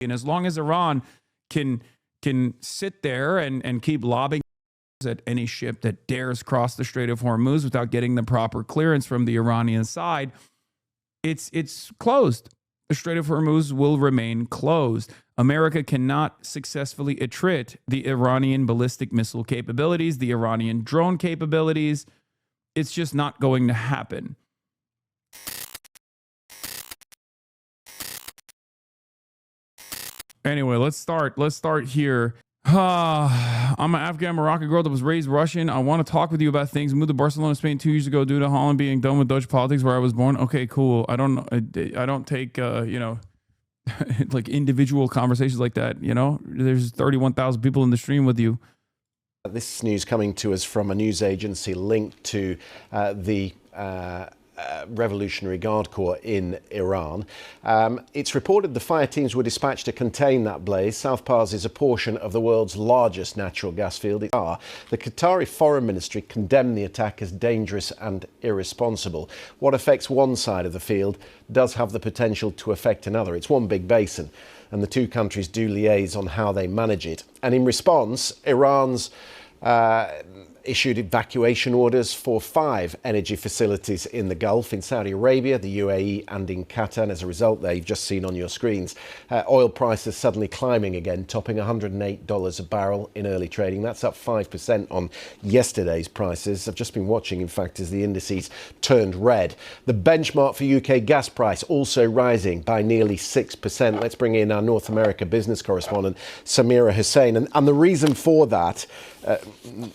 And as long as Iran can sit there and keep lobbing at any ship that dares cross the Strait of Hormuz without getting the proper clearance from the Iranian side, it's closed. The Strait of Hormuz will remain closed. America cannot successfully attrit the Iranian ballistic missile capabilities, the Iranian drone capabilities. It's just not going to happen. Anyway, let's start here. I'm an Afghan Moroccan girl that was raised Russian. I want to talk with you about things. I moved to Barcelona, Spain 2 years ago due to Holland being done with Dutch politics where I was born. Okay, cool. I don't take, like individual conversations like that. You know, there's 31,000 people in the stream with you. This news coming to us from a news agency linked to the Revolutionary Guard Corps in Iran. It's reported the fire teams were dispatched to contain that blaze. South Pars is a portion of the world's largest natural gas field. The Qatari Foreign Ministry condemned the attack as dangerous and irresponsible. What affects one side of the field does have the potential to affect another. It's one big basin, and the two countries do liaise on how they manage it. And in response, Iran's issued evacuation orders for 5 energy facilities in the Gulf, in Saudi Arabia, the UAE and in Qatar. And as a result, there you've just seen on your screens, oil prices suddenly climbing again, topping $108 a barrel in early trading. That's up 5% on yesterday's prices. I've just been watching, in fact, as the indices turned red. The benchmark for UK gas price also rising by nearly 6%. Let's bring in our North America business correspondent, Samira Hussain. And the reason for that,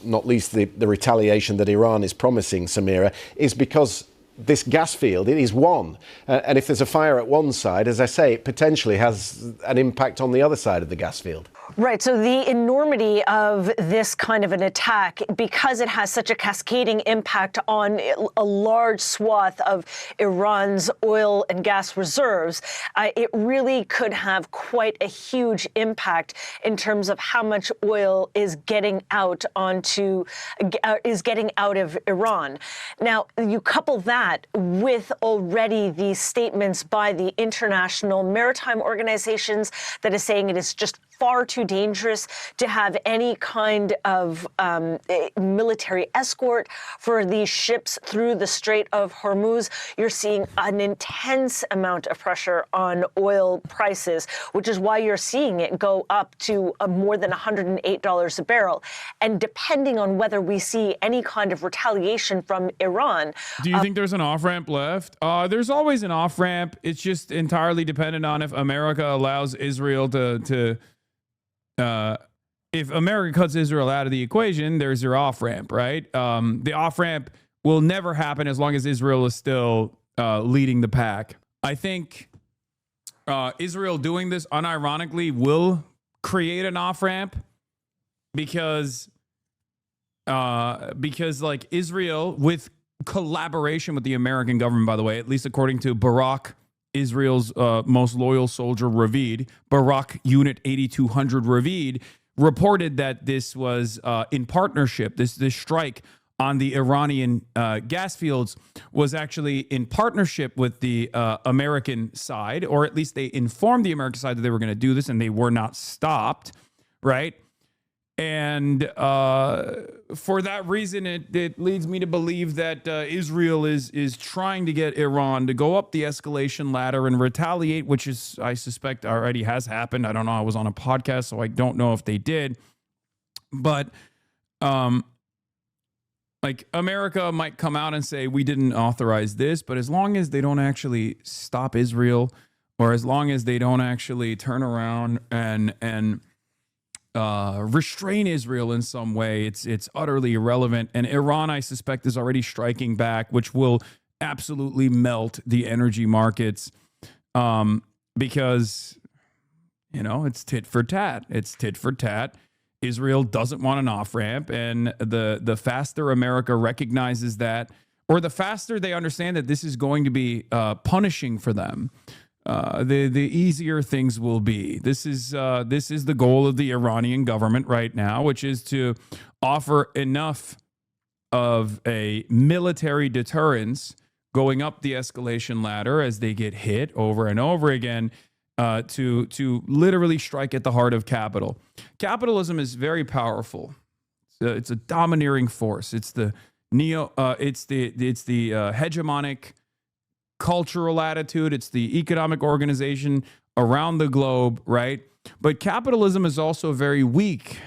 not least the retaliation that Iran is promising, Samira, is because this gas field, it is one. And if there's a fire at one side, as I say, it potentially has an impact on the other side of the gas field. Right. So the enormity of this kind of an attack, because it has such a cascading impact on a large swath of Iran's oil and gas reserves, it really could have quite a huge impact in terms of how much oil is getting out of Iran. Now, you couple that with already these statements by the international maritime organizations that is saying it is just far too dangerous to have any kind of military escort for these ships through the Strait of Hormuz. You're seeing an intense amount of pressure on oil prices, which is why you're seeing it go up to more than $108 a barrel. And depending on whether we see any kind of retaliation from Iran. Do you think there's an off-ramp left? There's always an off-ramp. It's just entirely dependent on if America allows Israel to if America cuts Israel out of the equation, there's your off-ramp, right? The off-ramp will never happen as long as Israel is still leading the pack. I think Israel doing this unironically will create an off-ramp because like Israel, with collaboration with the American government, by the way, at least according to Barack, Israel's most loyal soldier, Ravid, Barak Unit 8200 Ravid, reported that this was in partnership. This strike on the Iranian gas fields was actually in partnership with the American side, or at least they informed the American side that they were going to do this, and they were not stopped, right? And for that reason, it leads me to believe that Israel is trying to get Iran to go up the escalation ladder and retaliate, which is, I suspect, already has happened. I don't know. I was on a podcast, so I don't know if they did. But like America might come out and say, we didn't authorize this. But as long as they don't actually stop Israel, or as long as they don't actually turn around and restrain Israel in some way, it's utterly irrelevant. And Iran, I suspect, is already striking back, which will absolutely melt the energy markets because, you know, it's tit for tat. It's tit for tat. Israel doesn't want an off-ramp, and the faster America recognizes that, or the faster they understand that this is going to be punishing for them, the easier things will be. This is the goal of the Iranian government right now, which is to offer enough of a military deterrence going up the escalation ladder as they get hit over and over again. to literally strike at the heart of capital. Capitalism is very powerful. It's a domineering force. It's the hegemonic cultural attitude. It's the economic organization around the globe, right? But capitalism is also very weak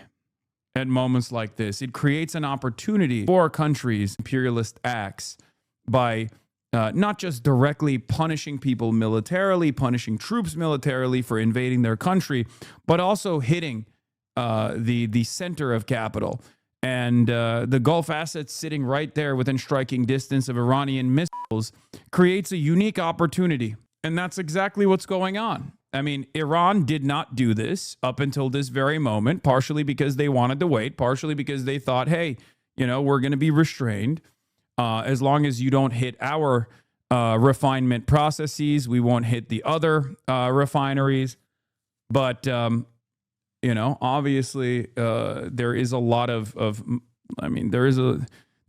at moments like this. It creates an opportunity for countries, imperialist acts, by not just directly punishing people militarily, punishing troops militarily for invading their country, but also hitting the center of capital. And the Gulf assets sitting right there within striking distance of Iranian missiles creates a unique opportunity. And that's exactly what's going on. I mean, Iran did not do this up until this very moment, partially because they wanted to wait, partially because they thought, hey, we're going to be restrained. As long as you don't hit our refinement processes, we won't hit the other refineries. But obviously, there is a lot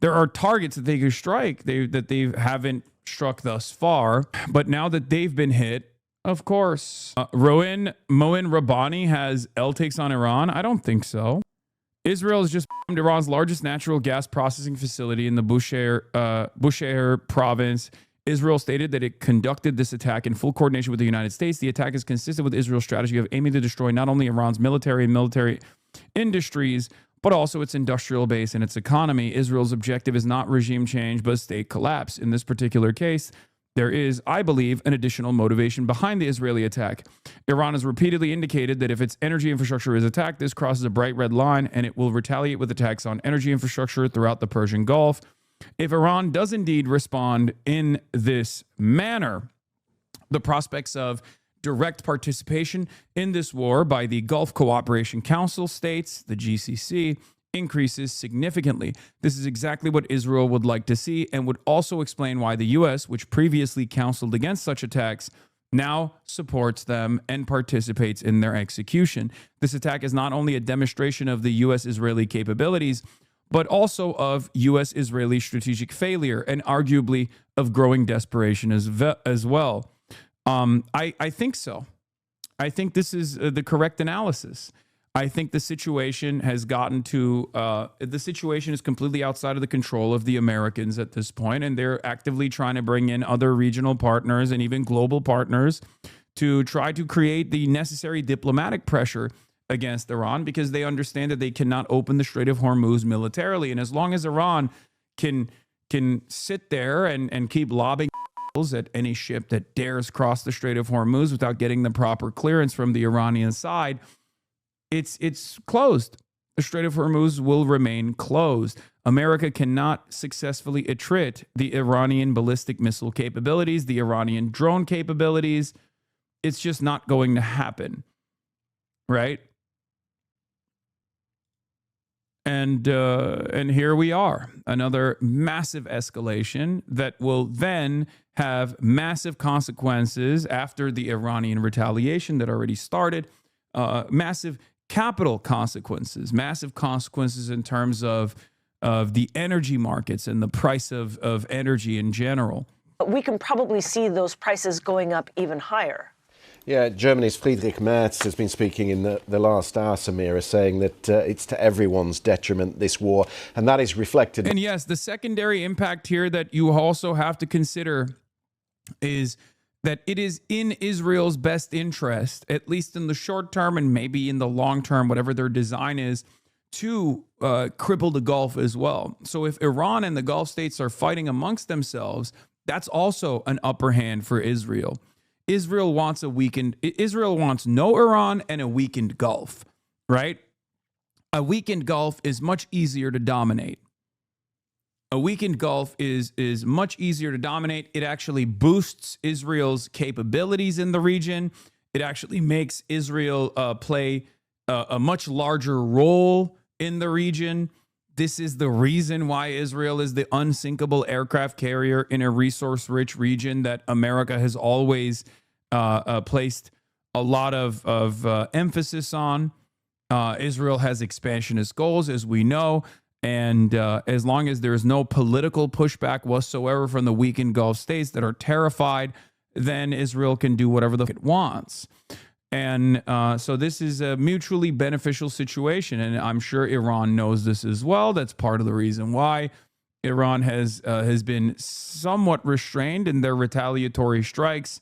there are targets that they could strike that they haven't struck thus far. But now that they've been hit, of course, Moin Rabbani has L-takes on Iran. I don't think so. Israel has just bombed Iran's largest natural gas processing facility in the Bushehr province. Israel stated that it conducted this attack in full coordination with the United States. The attack is consistent with Israel's strategy of aiming to destroy not only Iran's military industries, but also its industrial base and its economy. Israel's objective is not regime change, but state collapse. In this particular case, there is, I believe, an additional motivation behind the Israeli attack. Iran has repeatedly indicated that if its energy infrastructure is attacked, this crosses a bright red line, and it will retaliate with attacks on energy infrastructure throughout the Persian Gulf. If Iran does indeed respond in this manner, the prospects of direct participation in this war by the Gulf Cooperation Council states, the GCC, increases significantly. This is exactly what Israel would like to see, and would also explain why the U.S., which previously counseled against such attacks, now supports them and participates in their execution. This attack is not only a demonstration of the U.S.-Israeli capabilities, but also of U.S.-Israeli strategic failure and arguably of growing desperation as well. I think so. I think this is the correct analysis. I think the situation has gotten to, the situation is completely outside of the control of the Americans at this point, and they're actively trying to bring in other regional partners and even global partners to try to create the necessary diplomatic pressure against Iran, because they understand that they cannot open the Strait of Hormuz militarily. And as long as Iran can sit there and keep lobbing at any ship that dares cross the Strait of Hormuz without getting the proper clearance from the Iranian side, it's closed. The Strait of Hormuz will remain closed. America cannot successfully attrit the Iranian ballistic missile capabilities, the Iranian drone capabilities. It's just not going to happen, right? And here we are, another massive escalation that will then have massive consequences after the Iranian retaliation that already started, massive capital consequences, massive consequences in terms of the energy markets and the price of energy in general. But we can probably see those prices going up even higher. Yeah, Germany's Friedrich Merz has been speaking in the last hour, Samira, saying that it's to everyone's detriment, this war, and that is reflected. And yes, the secondary impact here that you also have to consider is that it is in Israel's best interest, at least in the short term and maybe in the long term, whatever their design is, to cripple the Gulf as well. So if Iran and the Gulf states are fighting amongst themselves, that's also an upper hand for Israel. Israel wants no Iran and a weakened Gulf, right? A weakened Gulf is much easier to dominate. A weakened Gulf is much easier to dominate. It actually boosts Israel's capabilities in the region. It actually makes Israel play a much larger role in the region. This is the reason why Israel is the unsinkable aircraft carrier in a resource-rich region that America has always placed a lot of emphasis on. Israel has expansionist goals, as we know, and as long as there is no political pushback whatsoever from the weakened Gulf states that are terrified, then Israel can do whatever the fuck it wants. And so this is a mutually beneficial situation. And I'm sure Iran knows this as well. That's part of the reason why Iran has been somewhat restrained in their retaliatory strikes.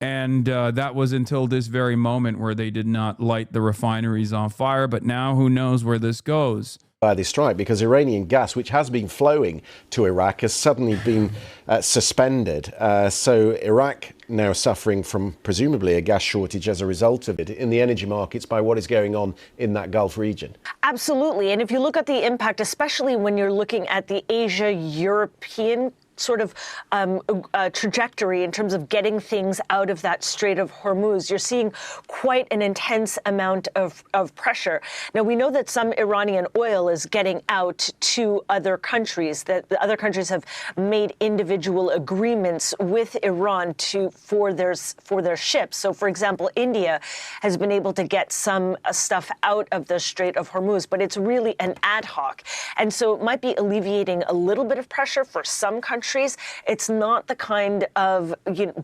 And that was until this very moment where they did not light the refineries on fire. But now who knows where this goes? By this strike, because Iranian gas, which has been flowing to Iraq, has suddenly been suspended. So Iraq now suffering from presumably a gas shortage as a result of it in the energy markets by what is going on in that Gulf region. Absolutely. And if you look at the impact, especially when you're looking at the Asia-European sort of trajectory in terms of getting things out of that Strait of Hormuz, you're seeing quite an intense amount of pressure. Now, we know that some Iranian oil is getting out to other countries, that the other countries have made individual agreements with Iran for their ships. So, for example, India has been able to get some stuff out of the Strait of Hormuz, but it's really an ad hoc. And so it might be alleviating a little bit of pressure for some countries. It's not the kind of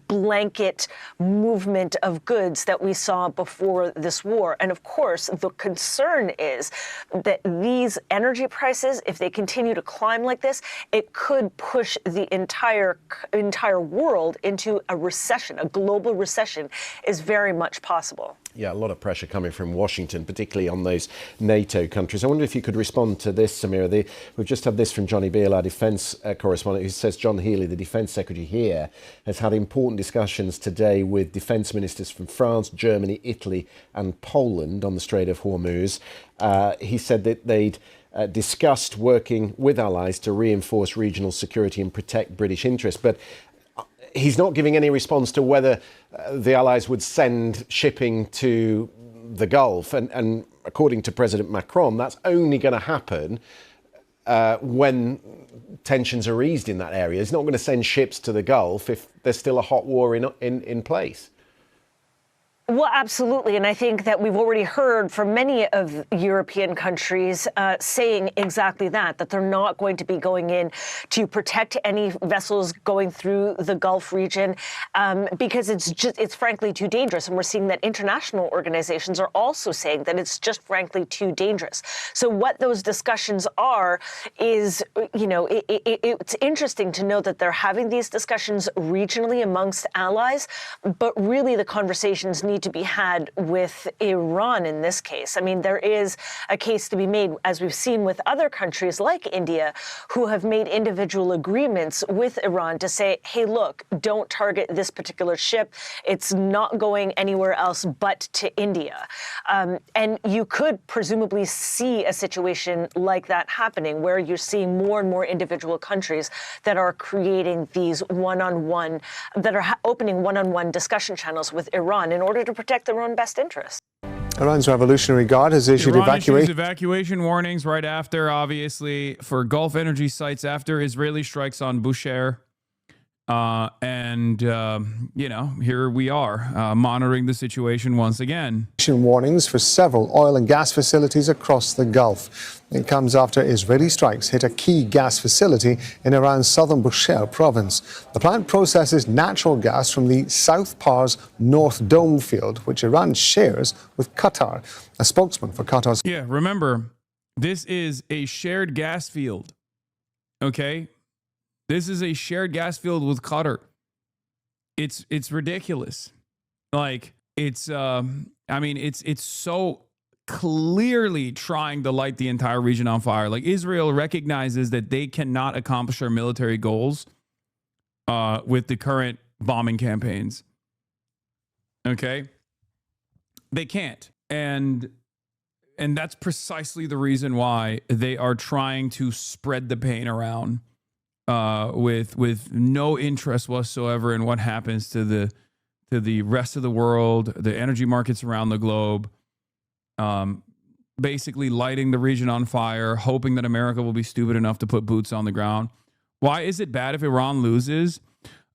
blanket movement of goods that we saw before this war. And of course, the concern is that these energy prices, if they continue to climb like this, it could push the entire world into a recession. A global recession is very much possible. Yeah, a lot of pressure coming from Washington, particularly on those NATO countries. I wonder if you could respond to this, Samira. We've just had this from Johnny Beale, our defence correspondent, who says John Healey, the defence secretary here, has had important discussions today with defence ministers from France, Germany, Italy and Poland on the Strait of Hormuz. He said that they'd discussed working with allies to reinforce regional security and protect British interests. But he's not giving any response to whether the Allies would send shipping to the Gulf. And according to President Macron, that's only going to happen when tensions are eased in that area. He's not going to send ships to the Gulf if there's still a hot war in place. Well, absolutely. And I think that we've already heard from many of European countries saying exactly that they're not going to be going in to protect any vessels going through the Gulf region because it's frankly too dangerous. And we're seeing that international organizations are also saying that it's just frankly too dangerous. So what those discussions are is, it's interesting to know that they're having these discussions regionally amongst allies, but really the conversations need to be had with Iran in this case. I mean, there is a case to be made, as we've seen with other countries like India, who have made individual agreements with Iran to say, hey, look, don't target this particular ship. It's not going anywhere else but to India. And you could presumably see a situation like that happening, where you're seeing more and more individual countries that are creating these opening one-on-one discussion channels with Iran in order to protect their own best interests. Iran's Revolutionary Guard has issued evacuation warnings right after, obviously, for Gulf energy sites after Israeli strikes on Bushehr. Here we are monitoring the situation once again. Warnings for several oil and gas facilities across the Gulf. It comes after Israeli strikes hit a key gas facility in Iran's southern Bushehr province. The plant processes natural gas from the South Pars North Dome field, which Iran shares with Qatar. A spokesman for Qatar's... Yeah, remember, this is a shared gas field, okay? This is a shared gas field with Qatar. It's ridiculous. Like, it's so clearly trying to light the entire region on fire. Like, Israel recognizes that they cannot accomplish their military goals with the current bombing campaigns. Okay? They can't. And that's precisely the reason why they are trying to spread the pain around with no interest whatsoever in what happens to the rest of the world, the energy markets around the globe. Basically lighting the region on fire, hoping that America will be stupid enough to put boots on the ground. Why is it bad if Iran loses?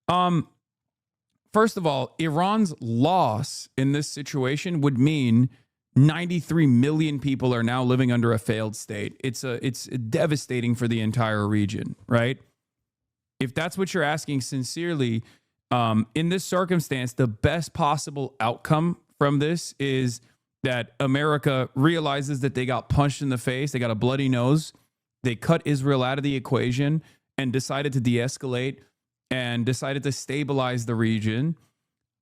First of all, Iran's loss in this situation would mean 93 million people are now living under a failed state. It's devastating for the entire region, right? If that's what you're asking sincerely, in this circumstance, the best possible outcome from this is that America realizes that they got punched in the face, they got a bloody nose, they cut Israel out of the equation and decided to de-escalate and decided to stabilize the region,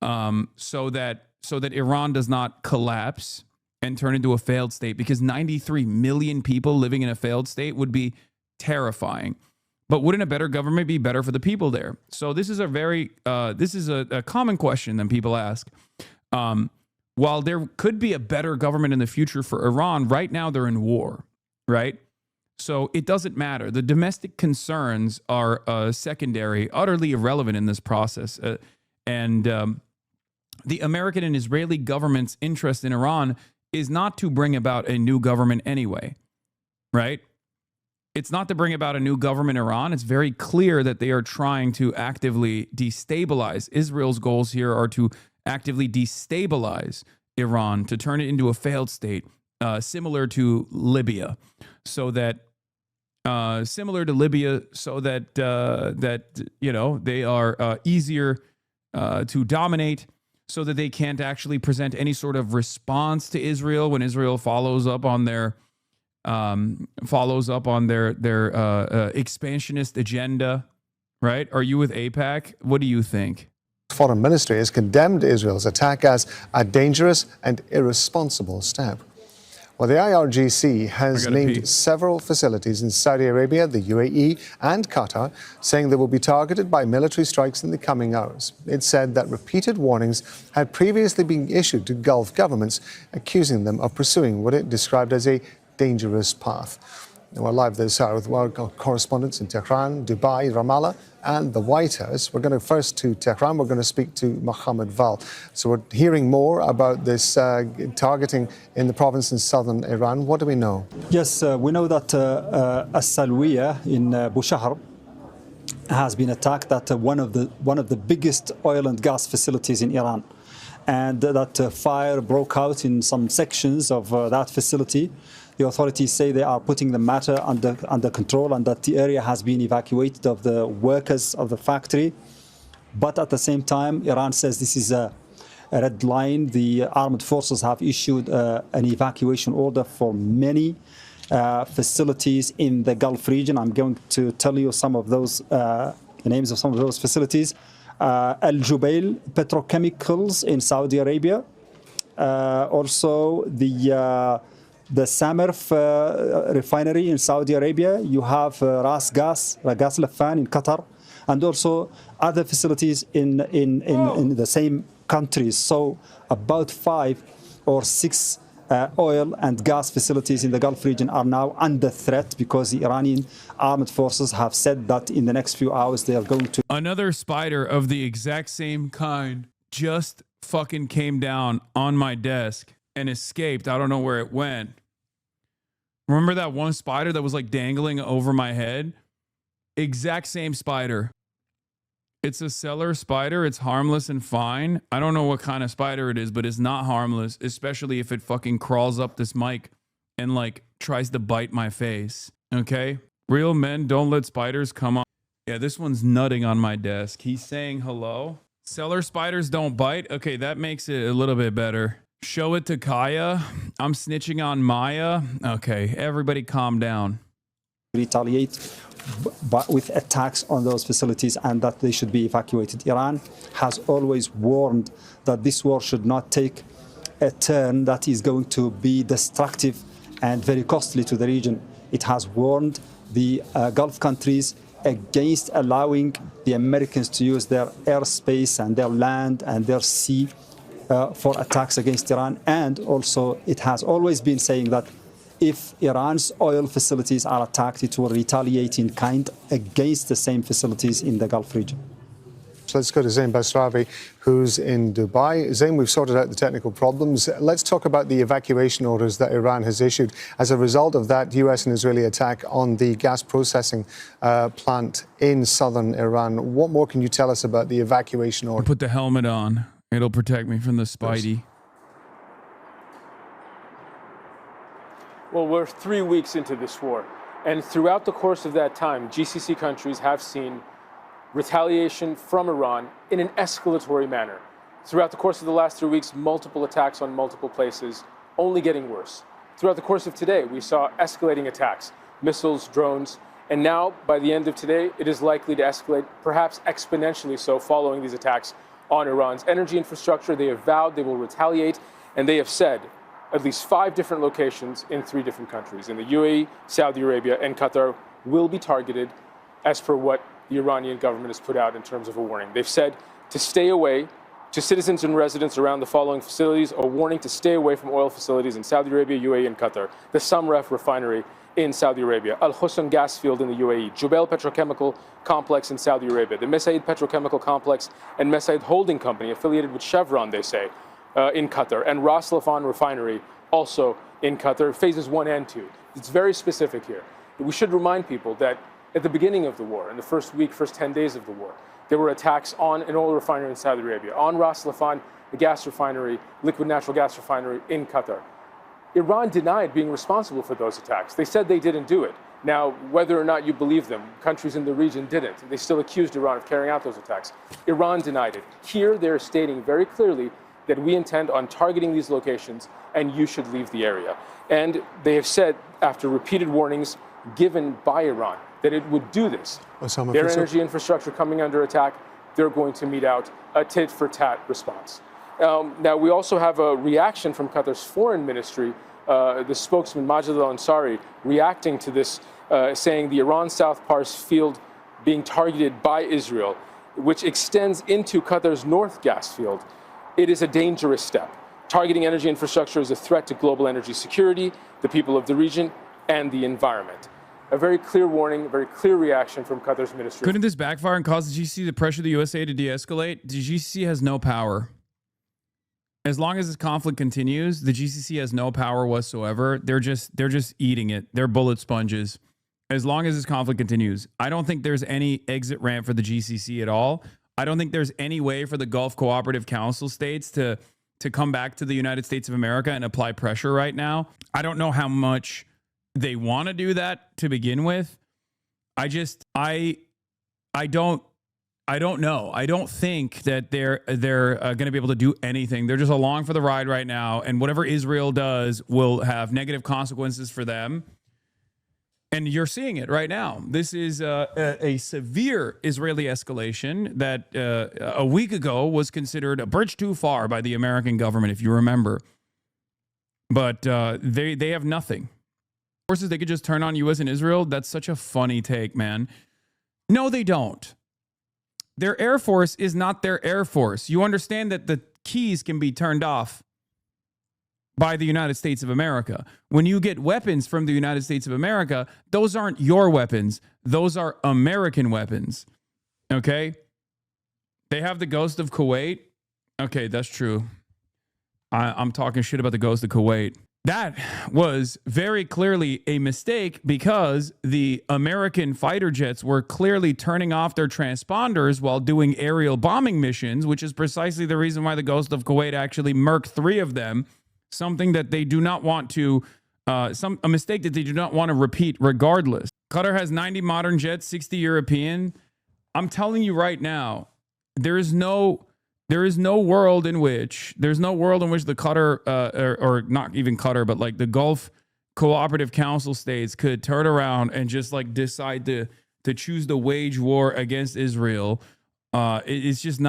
so that Iran does not collapse and turn into a failed state, because 93 million people living in a failed state would be terrifying. But wouldn't a better government be better for the people there? So this is a common question that people ask. While there could be a better government in the future for Iran, right now they're in war, right? So it doesn't matter. The domestic concerns are secondary, utterly irrelevant in this process. The American and Israeli government's interest in Iran is not to bring about a new government anyway, right? It's not to bring about a new government in Iran. It's very clear that they are trying to actively destabilize. Israel's goals here are to actively destabilize Iran, to turn it into a failed state, similar to Libya, so that they are easier to dominate, so that they can't actually present any sort of response to Israel when Israel follows up on their expansionist agenda, right? Are you with AIPAC? What do you think? Foreign Ministry has condemned Israel's attack as a dangerous and irresponsible step. Well, the IRGC has named several facilities in Saudi Arabia, the UAE and Qatar, saying they will be targeted by military strikes in the coming hours. It said that repeated warnings had previously been issued to Gulf governments, accusing them of pursuing what it described as a dangerous path. We're live this hour with world correspondents in Tehran, Dubai, Ramallah and the White House. We're going to first to Tehran. We're going to speak to Mohammed Val. So we're hearing more about this targeting in the province in southern Iran. What do we know? Yes, we know that As-Salwiya in Bushehr has been attacked at one of the biggest oil and gas facilities in Iran, and that fire broke out in some sections of that facility. The authorities say they are putting the matter under control and that the area has been evacuated of the workers of the factory. But at the same time, Iran says this is a red line. The armed forces have issued an evacuation order for many facilities in the Gulf region. I'm going to tell you some of those, the names of some of those facilities. Al Jubail Petrochemicals in Saudi Arabia. Also the Samarf refinery in Saudi Arabia. You have Ras Gas Lafan in Qatar, and also other facilities in the same countries. So about 5 or 6 oil and gas facilities in the Gulf region are now under threat because the Iranian armed forces have said that in the next few hours they are going to... Another spider of the exact same kind just fucking came down on my desk and escaped. I don't know where it went. Remember that one spider that was like dangling over my head? Exact same spider. It's a cellar spider. It's harmless and fine. I don't know what kind of spider it is, but it's not harmless, especially if it fucking crawls up this mic and like tries to bite my face. Okay? Real men don't let spiders come on. Yeah, this one's nutting on my desk. He's saying hello. Cellar spiders don't bite. Okay, that makes it a little bit better. Show it to Kaya. I'm snitching on Maya. Okay, everybody calm down. Retaliate with attacks on those facilities and that they should be evacuated. Iran has always warned that this war should not take a turn that is going to be destructive and very costly to the region. It has warned the Gulf countries against allowing the Americans to use their airspace and their land and their sea for attacks against Iran. And also it has always been saying that if Iran's oil facilities are attacked, it will retaliate in kind against the same facilities in the Gulf region. So let's go to Zain Basravi, who's in Dubai. Zain, we've sorted out the technical problems. Let's talk about the evacuation orders that Iran has issued as a result of that US and Israeli attack on the gas processing plant in southern Iran. What more can you tell us about the evacuation order? Put the helmet on. It'll protect me from the Spidey. Well, we're 3 weeks into this war, and throughout the course of that time, GCC countries have seen retaliation from Iran in an escalatory manner. Throughout the course of the last 3 weeks, multiple attacks on multiple places, only getting worse. Throughout the course of today, we saw escalating attacks, missiles, drones, and now, by the end of today, it is likely to escalate, perhaps exponentially so, following these attacks on Iran's energy infrastructure. They have vowed they will retaliate, and they have said at least 5 different locations in 3 different countries, in the UAE, Saudi Arabia, and Qatar, will be targeted as per what the Iranian government has put out in terms of a warning. They've said to stay away. To citizens and residents around the following facilities, a warning to stay away from oil facilities in Saudi Arabia, UAE, and Qatar. The Samref refinery in Saudi Arabia, Al Hasan gas field in the UAE, Jubail petrochemical complex in Saudi Arabia, the Mesaid petrochemical complex and Mesaid holding company affiliated with Chevron, they say, in Qatar, and Ras Laffan refinery also in Qatar, phases 1 and 2. It's very specific here. We should remind people that at the beginning of the war, in the first 10 days of the war, there were attacks on an oil refinery in Saudi Arabia, on Ras Laffan, the gas refinery, liquid natural gas refinery in Qatar. Iran denied being responsible for those attacks. They said they didn't do it. Now, whether or not you believe them, countries in the region didn't. They still accused Iran of carrying out those attacks. Iran denied it. Here, they're stating very clearly that we intend on targeting these locations and you should leave the area. And they have said, after repeated warnings given by Iran, that it would do this. Their energy infrastructure coming under attack, they're going to mete out a tit-for-tat response. Now, we also have a reaction from Qatar's foreign ministry, the spokesman Majid al-Ansari, reacting to this, saying the Iran South Pars field being targeted by Israel, which extends into Qatar's North gas field. It is a dangerous step. Targeting energy infrastructure is a threat to global energy security, the people of the region, and the environment. A very clear warning, a very clear reaction from Qatar's ministry. Couldn't this backfire and cause the GCC to pressure the USA to de-escalate? The GCC has no power. As long as this conflict continues, the GCC has no power whatsoever. They're just eating it. They're bullet sponges. As long as this conflict continues, I don't think there's any exit ramp for the GCC at all. I don't think there's any way for the Gulf Cooperative Council states to come back to the United States of America and apply pressure right now. I don't know how much they want to do that to begin with. I don't know. I don't think that they're going to be able to do anything. They're just along for the ride right now, and whatever Israel does will have negative consequences for them. And you're seeing it right now. This is a severe Israeli escalation that a week ago was considered a bridge too far by the American government, if you remember. But they have nothing. Forces they could just turn on U.S. and Israel. That's such a funny take, man. No, they don't. Their Air Force is not their Air Force. You understand that the keys can be turned off by the United States of America. When you get weapons from the United States of America, those aren't your weapons. Those are American weapons. Okay? They have the Ghost of Kuwait. Okay, that's true. I'm talking shit about the Ghost of Kuwait. That was very clearly a mistake because the American fighter jets were clearly turning off their transponders while doing aerial bombing missions, which is precisely the reason why the Ghost of Kuwait actually murked 3 of them, something that they do not want to, a mistake that they do not want to repeat regardless. Qatar has 90 modern jets, 60 European. I'm telling you right now, there is no world in which the Qatar, or not even Qatar, but like the Gulf Cooperative Council states could turn around and just like decide to choose to wage war against Israel. It's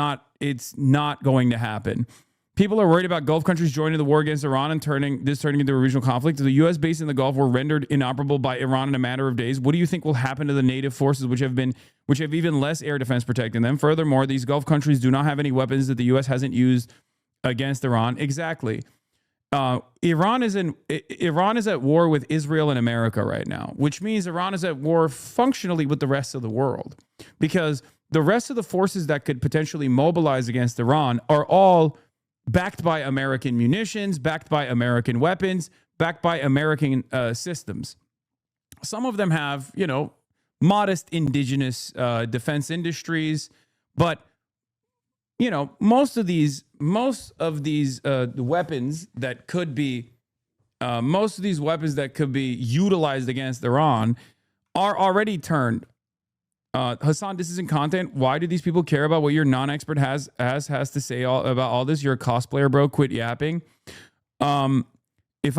not going to happen. People are worried about Gulf countries joining the war against Iran and turning into a regional conflict. The U.S. base in the Gulf were rendered inoperable by Iran in a matter of days. What do you think will happen to the native forces, which have even less air defense protecting them? Furthermore, these Gulf countries do not have any weapons that the U.S. hasn't used against Iran. Exactly. Iran is at war with Israel and America right now, which means Iran is at war functionally with the rest of the world, because the rest of the forces that could potentially mobilize against Iran are all backed by American munitions, backed by American weapons, backed by American systems. Some of them have, modest indigenous defense industries, but most of these weapons that could be utilized against Iran are already turned Hasan, this isn't content. Why do these people care about what your non-expert has to say about all this? You're a cosplayer, bro. Quit yapping. If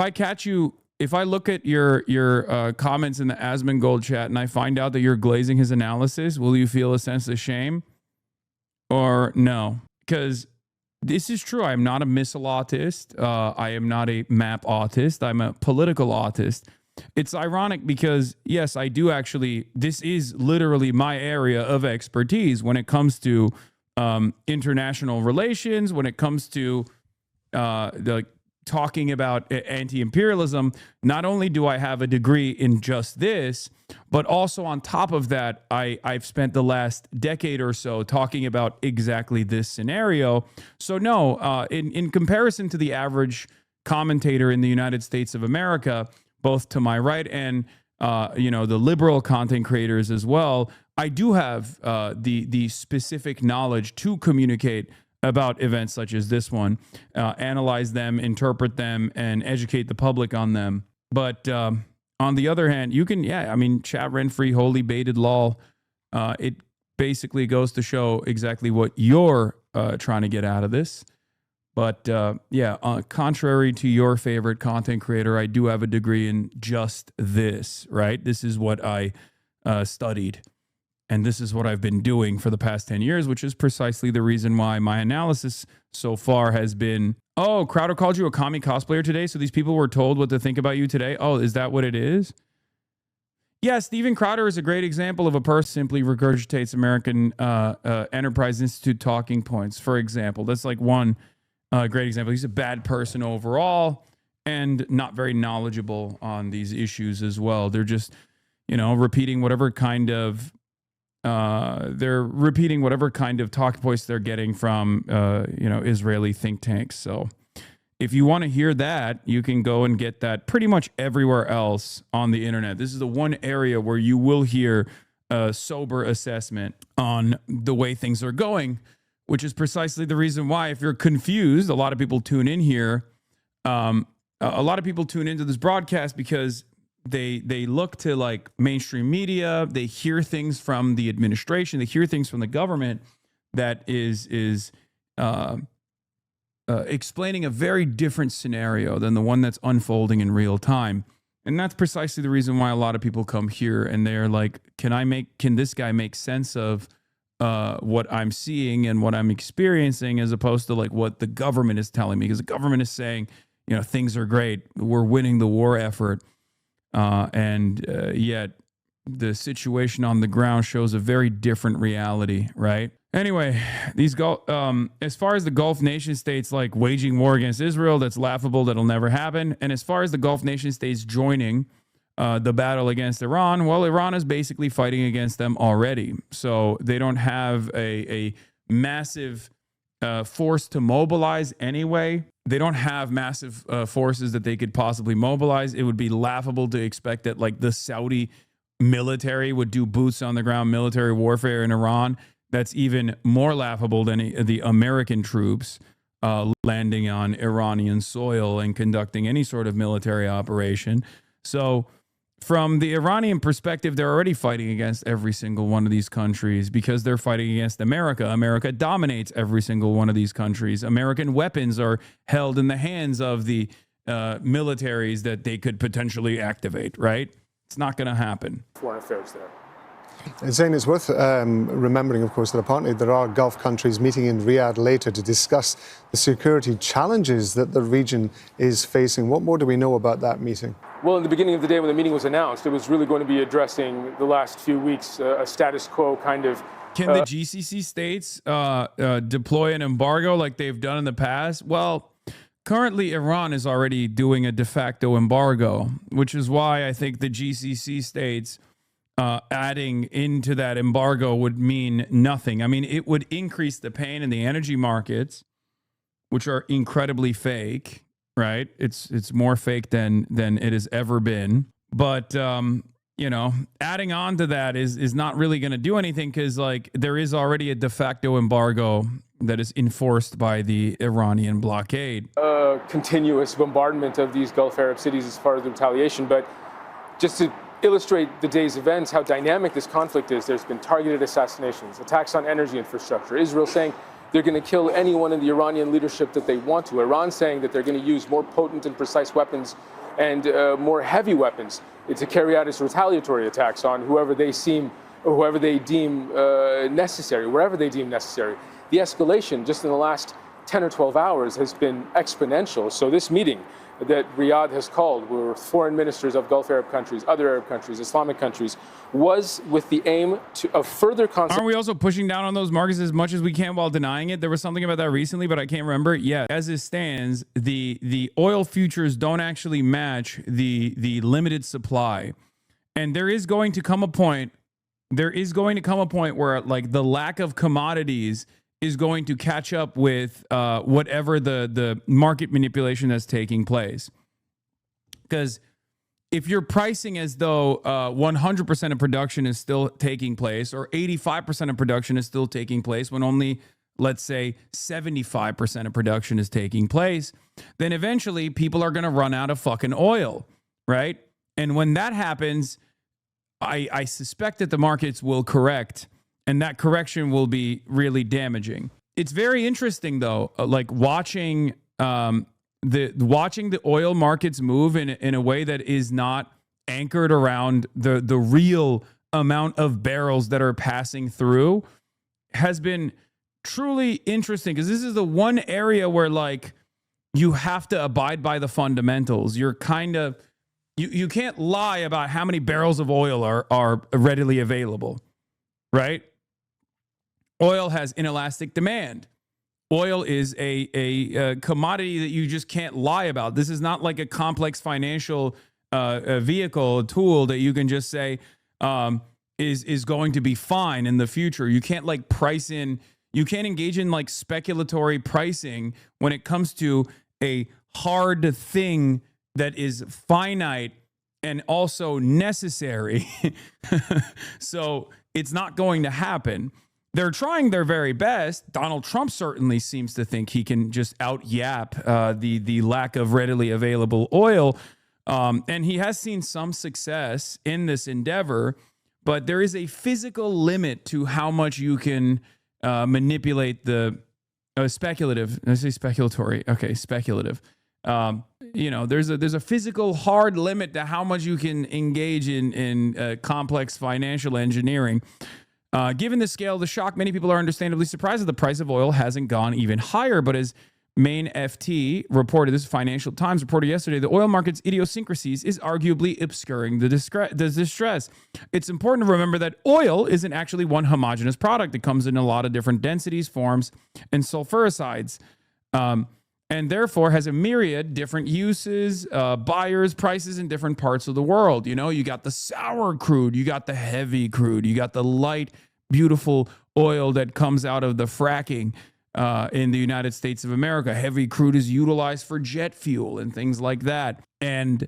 I look at your comments in the Asmongold chat and I find out that you're glazing his analysis, will you feel a sense of shame or no? Because this is true. I'm not a missile autist. I am not a map autist. I'm a political autist. It's ironic because, yes, I do actually, this is literally my area of expertise when it comes to international relations, when it comes to talking about anti-imperialism. Not only do I have a degree in just this, but also on top of that, I've spent the last decade or so talking about exactly this scenario. So no, in comparison to the average commentator in the United States of America, both to my right and the liberal content creators as well, I do have the specific knowledge to communicate about events such as this one, analyze them, interpret them, and educate the public on them. But on the other hand, you can, chat rent-free, holy baited lol. It basically goes to show exactly what you're trying to get out of this. But contrary to your favorite content creator, I do have a degree in just this, right? This is what I studied. And this is what I've been doing for the past 10 years, which is precisely the reason why my analysis so far has been, oh, Crowder called you a commie cosplayer today, so these people were told what to think about you today? Oh, is that what it is? Yeah, Steven Crowder is a great example of a person simply regurgitates American Enterprise Institute talking points, for example. That's like one great example. He's a bad person overall and not very knowledgeable on these issues as well. They're just, repeating whatever kind of talking points they're getting from, Israeli think tanks. So if you want to hear that, you can go and get that pretty much everywhere else on the internet. This is the one area where you will hear a sober assessment on the way things are going, which is precisely the reason why, if you're confused, a lot of people tune in here. A lot of people tune into this broadcast because they look to like mainstream media. They hear things from the administration. They hear things from the government that is explaining a very different scenario than the one that's unfolding in real time. And that's precisely the reason why a lot of people come here and they're like, can this guy make sense of what I'm seeing and what I'm experiencing, as opposed to like what the government is telling me? Because the government is saying, things are great. We're winning the war effort. And yet the situation on the ground shows a very different reality, right? Anyway, as far as the Gulf nation states like waging war against Israel, that's laughable. That'll never happen. And as far as the Gulf nation states joining the battle against Iran, well, Iran is basically fighting against them already. So they don't have a massive force to mobilize anyway. They don't have massive forces that they could possibly mobilize. It would be laughable to expect that like the Saudi military would do boots on the ground military warfare in Iran. That's even more laughable than the American troops landing on Iranian soil and conducting any sort of military operation. So from the Iranian perspective, they're already fighting against every single one of these countries because they're fighting against America. America dominates every single one of these countries. American weapons are held in the hands of the militaries that they could potentially activate, right? It's not going to happen. Foreign affairs there. Zain, it's worth remembering, of course, that apparently there are Gulf countries meeting in Riyadh later to discuss the security challenges that the region is facing. What more do we know about that meeting? Well, in the beginning of the day when the meeting was announced, it was really going to be addressing the last few weeks, a status quo kind of. Can the GCC states deploy an embargo like they've done in the past? Well, currently Iran is already doing a de facto embargo, which is why I think the GCC states adding into that embargo would mean nothing. I mean, it would increase the pain in the energy markets, which are incredibly fake, right? It's more fake than it has ever been. But adding on to that is not really going to do anything because like there is already a de facto embargo that is enforced by the Iranian blockade. Continuous bombardment of these Gulf Arab cities as far as the retaliation, but just to illustrate the day's events, how dynamic this conflict is. There's been targeted assassinations, attacks on energy infrastructure. Israel saying they're going to kill anyone in the Iranian leadership that they want to. Iran saying that they're going to use more potent and precise weapons and more heavy weapons to carry out its retaliatory attacks on whoever they deem necessary, wherever they deem necessary. The escalation just in the last 10 or 12 hours has been exponential. So this meeting that Riyadh has called, where foreign ministers of Gulf Arab countries, other Arab countries, Islamic countries, was with the aim of further Aren't we also pushing down on those markets as much as we can while denying it? There was something about that recently, but I can't remember. Yeah, as it stands, the oil futures don't actually match the limited supply. And there is going to come a point where like the lack of commodities is going to catch up with whatever the market manipulation that's taking place. Because if you're pricing as though 100% of production is still taking place, or 85% of production is still taking place, when only, let's say, 75% of production is taking place, then eventually people are going to run out of fucking oil, right? And when that happens, I suspect that the markets will correct, and that correction will be really damaging. It's very interesting, though, like watching the oil markets move in a way that is not anchored around the real amount of barrels that are passing through has been truly interesting, because this is the one area where like you have to abide by the fundamentals. You're kind of you can't lie about how many barrels of oil are readily available, right? Oil has inelastic demand. Oil is a commodity that you just can't lie about. This is not like a complex financial vehicle, a tool that you can just say is going to be fine in the future. You can't like price in, you can't engage in like speculatory pricing when it comes to a hard thing that is finite and also necessary. So it's not going to happen. They're trying their very best. Donald Trump certainly seems to think he can just out-yap the lack of readily available oil. And he has seen some success in this endeavor, but there is a physical limit to how much you can manipulate the speculative. I say speculatory. Okay, speculative. There's a physical hard limit to how much you can engage in complex financial engineering. Given the scale of the shock, many people are understandably surprised that the price of oil hasn't gone even higher. But as Main FT reported, this Financial Times reported yesterday, the oil market's idiosyncrasies is arguably obscuring the distress. It's important to remember that oil isn't actually one homogeneous product. It comes in a lot of different densities, forms, and sulfuricides. And therefore has a myriad different uses, buyers, prices in different parts of the world. You know, you got the sour crude, you got the heavy crude, you got the light, beautiful oil that comes out of the fracking in the United States of America. Heavy crude is utilized for jet fuel and things like that. And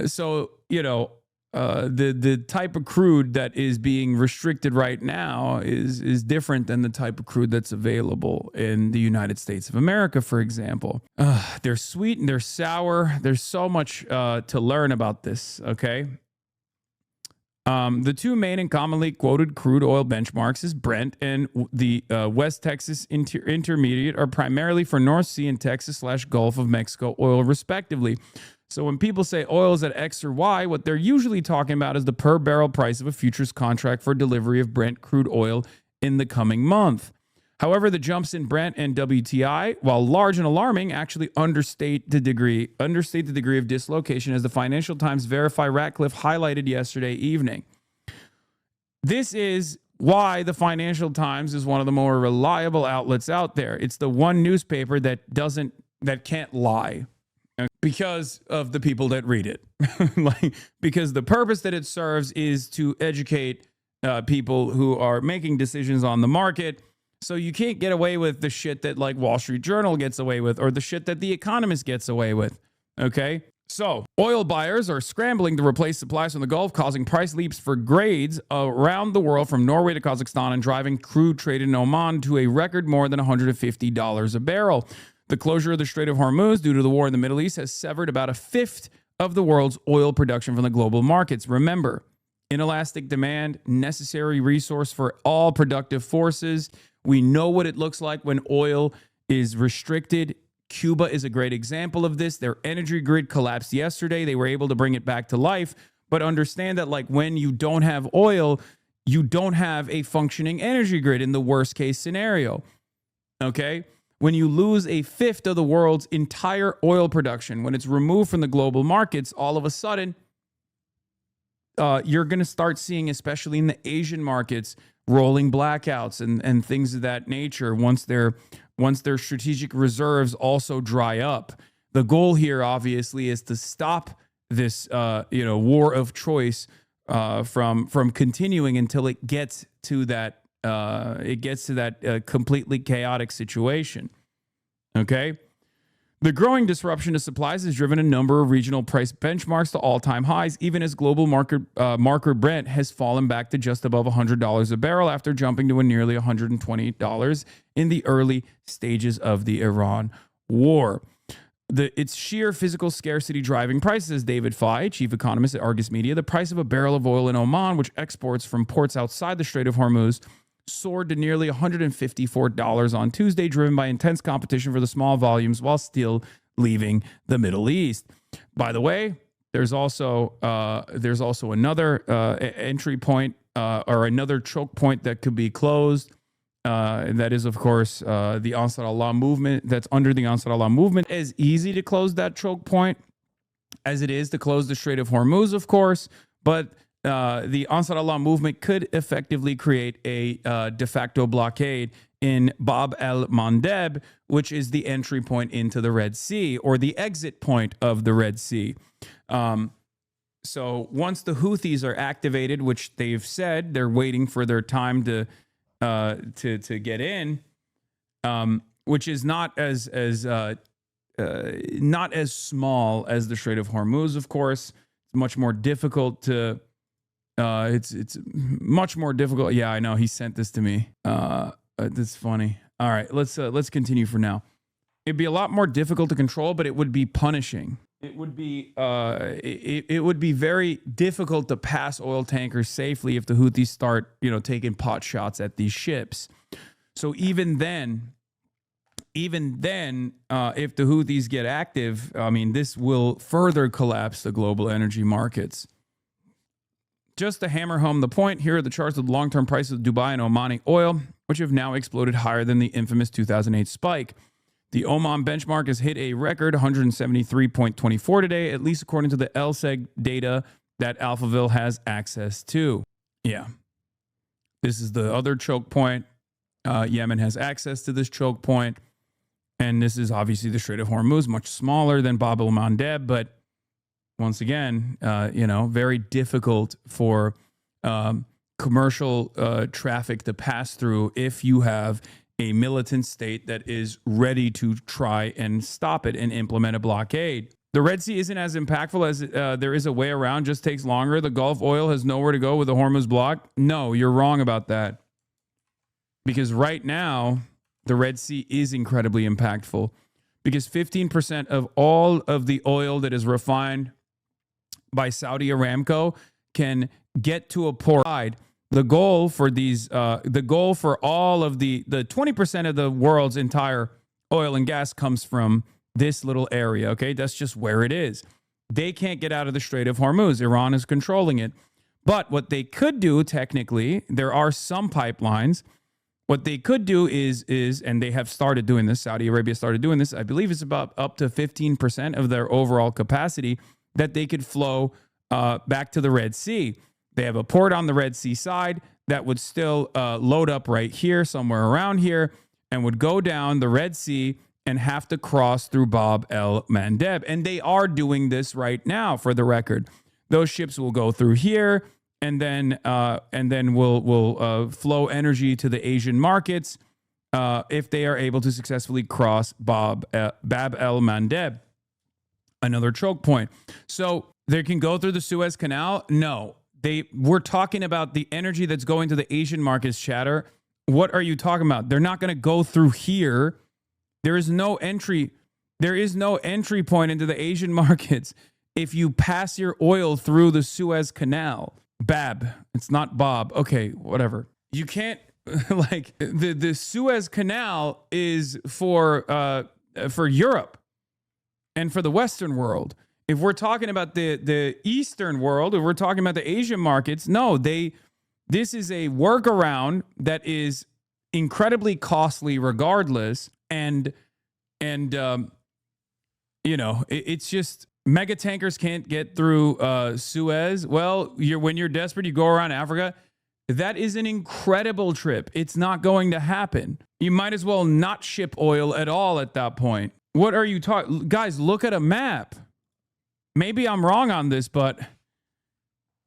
so, the type of crude that is being restricted right now is different than the type of crude that's available in the United States of America, for example. They're sweet and they're sour. There's so much to learn about this, okay? The two main and commonly quoted crude oil benchmarks is Brent and the West Texas Intermediate are primarily for North Sea and Texas/Gulf of Mexico oil, respectively. So when people say oil is at X or Y, what they're usually talking about is the per barrel price of a futures contract for delivery of Brent crude oil in the coming month. However, the jumps in Brent and WTI, while large and alarming, actually understate the degree of dislocation, as the Financial Times Verify Ratcliffe highlighted yesterday evening. This is why the Financial Times is one of the more reliable outlets out there. It's the one newspaper that can't lie, because of the people that read it. Because the purpose that it serves is to educate people who are making decisions on the market. So you can't get away with the shit that like Wall Street Journal gets away with, or the shit that The Economist gets away with. Okay? So oil buyers are scrambling to replace supplies from the Gulf, causing price leaps for grades around the world from Norway to Kazakhstan, and driving crude trade in Oman to a record more than $150 a barrel. The closure of the Strait of Hormuz due to the war in the Middle East has severed about a fifth of the world's oil production from the global markets. Remember, inelastic demand, necessary resource for all productive forces. We know what it looks like when oil is restricted. Cuba is a great example of this. Their energy grid collapsed yesterday. They were able to bring it back to life. But understand that, like, when you don't have oil, you don't have a functioning energy grid in the worst case scenario. Okay? When you lose a fifth of the world's entire oil production, when it's removed from the global markets, all of a sudden, you're going to start seeing, especially in the Asian markets, rolling blackouts and things of that nature once their strategic reserves also dry up. The goal here, obviously, is to stop this war of choice from continuing until it gets to that completely chaotic situation. Okay? The growing disruption to supplies has driven a number of regional price benchmarks to all-time highs, even as global marker Brent has fallen back to just above $100 a barrel after jumping to a nearly $120 in the early stages of the Iran war. It's sheer physical scarcity driving prices. David Fye, chief economist at Argus Media, the price of a barrel of oil in Oman, which exports from ports outside the Strait of Hormuz, soared to nearly $154 on Tuesday, driven by intense competition for the small volumes while still leaving the Middle East. By the way, there's also another entry point or another choke point that could be closed. And that is, of course, the Ansar Allah movement. That's under the Ansar Allah movement. As easy to close that choke point as it is to close the Strait of Hormuz, of course, but the Ansar Allah movement could effectively create a de facto blockade in Bab el-Mandeb, which is the entry point into the Red Sea, or the exit point of the Red Sea. So once the Houthis are activated, which they've said they're waiting for their time to get in, which is not as small as the Strait of Hormuz, of course. It's much more difficult to. It's much more difficult. Yeah, I know. He sent this to me. That's funny. All right, let's continue for now. It'd be a lot more difficult to control, but it would be punishing. It would be it would be very difficult to pass oil tankers safely if the Houthis start, taking pot shots at these ships. So even then, if the Houthis get active, I mean, this will further collapse the global energy markets. Just to hammer home the point, here are the charts of the long-term prices of Dubai and Omani oil, which have now exploded higher than the infamous 2008 spike. The Oman benchmark has hit a record 173.24 today, at least according to the LSEG data that Alphaville has access to. Yeah. This is the other choke point. Yemen has access to this choke point. And this is obviously the Strait of Hormuz, much smaller than Bab el-Mandeb, but once again, very difficult for commercial traffic to pass through if you have a militant state that is ready to try and stop it and implement a blockade. The Red Sea isn't as impactful as there is a way around, just takes longer. The Gulf oil has nowhere to go with the Hormuz block. No, you're wrong about that. Because right now, the Red Sea is incredibly impactful. Because 15% of all of the oil that is refined by Saudi Aramco can get to a port. The goal for all of the 20% of the world's entire oil and gas comes from this little area. Okay, that's just where it is. They can't get out of the Strait of Hormuz. Iran is controlling it. But what they could do, technically, there are some pipelines. What they could do is, and they have started doing this. Saudi Arabia started doing this. I believe it's about up to 15% of their overall capacity that they could flow back to the Red Sea. They have a port on the Red Sea side that would still load up right here, somewhere around here, and would go down the Red Sea and have to cross through Bab el-Mandeb. And they are doing this right now, for the record. Those ships will go through here, and then will flow energy to the Asian markets if they are able to successfully cross Bab el-Mandeb. Another choke point. So they can go through the Suez Canal? No. We're talking about the energy that's going to the Asian markets, chatter. What are you talking about? They're not going to go through here. There is no entry point into the Asian markets if you pass your oil through the Suez Canal. Bab. It's not Bob. Okay, whatever. You can't like the Suez Canal is for Europe and for the Western world. If we're talking about the Eastern world, if we're talking about the Asian markets, no, this is a workaround that is incredibly costly regardless. And you know, it's just mega tankers can't get through Suez. Well, when you're desperate, you go around Africa. That is an incredible trip. It's not going to happen. You might as well not ship oil at all at that point. What are you talking? Guys, look at a map. Maybe I'm wrong on this, but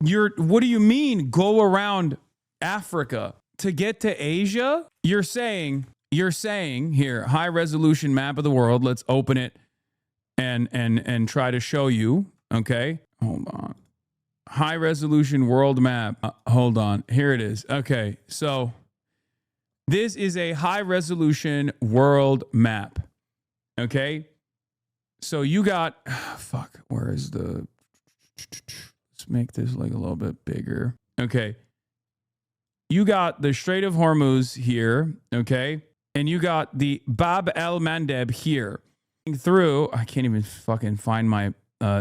what do you mean go around Africa to get to Asia? You're saying here, high resolution map of the world. Let's open it and try to show you. Okay, hold on. High resolution world map. Hold on. Here it is. Okay, so this is a high resolution world map. Okay, so you got where is the? Let's make this like a little bit bigger. Okay, you got the Strait of Hormuz here. Okay, and you got the Bab el Mandeb here. Through, I can't even fucking find my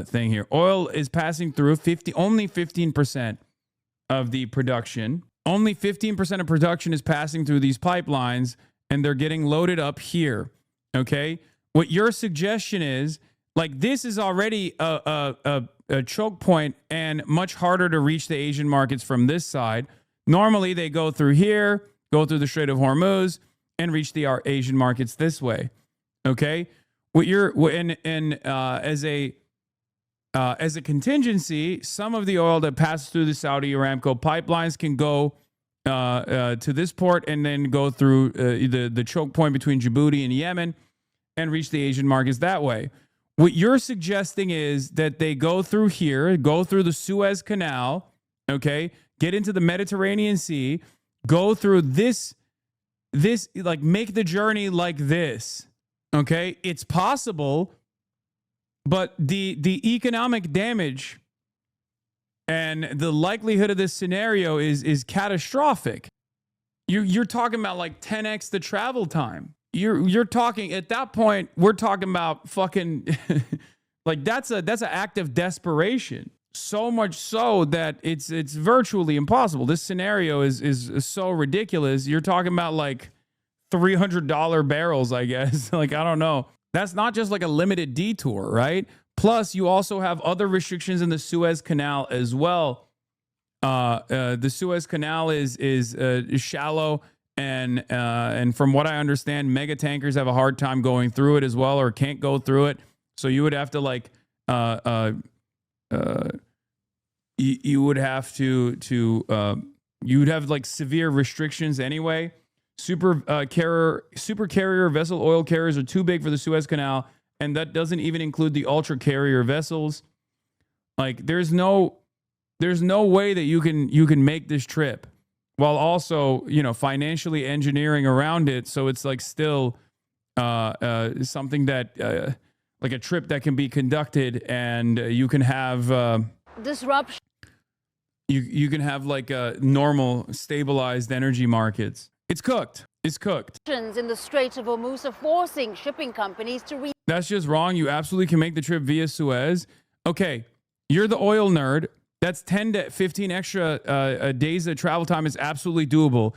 thing here. Oil is passing through only 15% of the production. Only 15% of production is passing through these pipelines, and they're getting loaded up here. Okay, what your suggestion is, like, this is already a choke point and much harder to reach the Asian markets from this side. Normally, they go through here, go through the Strait of Hormuz, and reach the Asian markets this way. Okay. What you're as a contingency, some of the oil that passes through the Saudi Aramco pipelines can go to this port and then go through the choke point between Djibouti and Yemen and reach the Asian markets that way. What you're suggesting is that they go through here, go through the Suez Canal, okay, get into the Mediterranean Sea, go through this like make the journey like this. Okay, it's possible, but the economic damage and the likelihood of this scenario is catastrophic. You're talking about like 10x the travel time. You're talking at that point. We're talking about fucking like that's an act of desperation. So much so that it's virtually impossible. This scenario is so ridiculous. You're talking about like $300 barrels, I guess. Like, I don't know. That's not just like a limited detour, right? Plus, you also have other restrictions in the Suez Canal as well. The Suez Canal is shallow, and from what I understand, mega tankers have a hard time going through it as well, or can't go through it. So you would have to like you would have you would have like severe restrictions anyway. Super carrier vessel oil carriers are too big for the Suez Canal, and that doesn't even include the ultra carrier vessels. Like, there's no way that you can make this trip while also, you know, financially engineering around it. So it's like still something that like a trip that can be conducted, and you can have disruption. You can have like normal stabilized energy markets. It's cooked. It's cooked. In the Strait of Hormuz are forcing shipping companies to That's just wrong. You absolutely can make the trip via Suez. Okay, you're the oil nerd. That's 10 to 15 extra days of travel time is absolutely doable.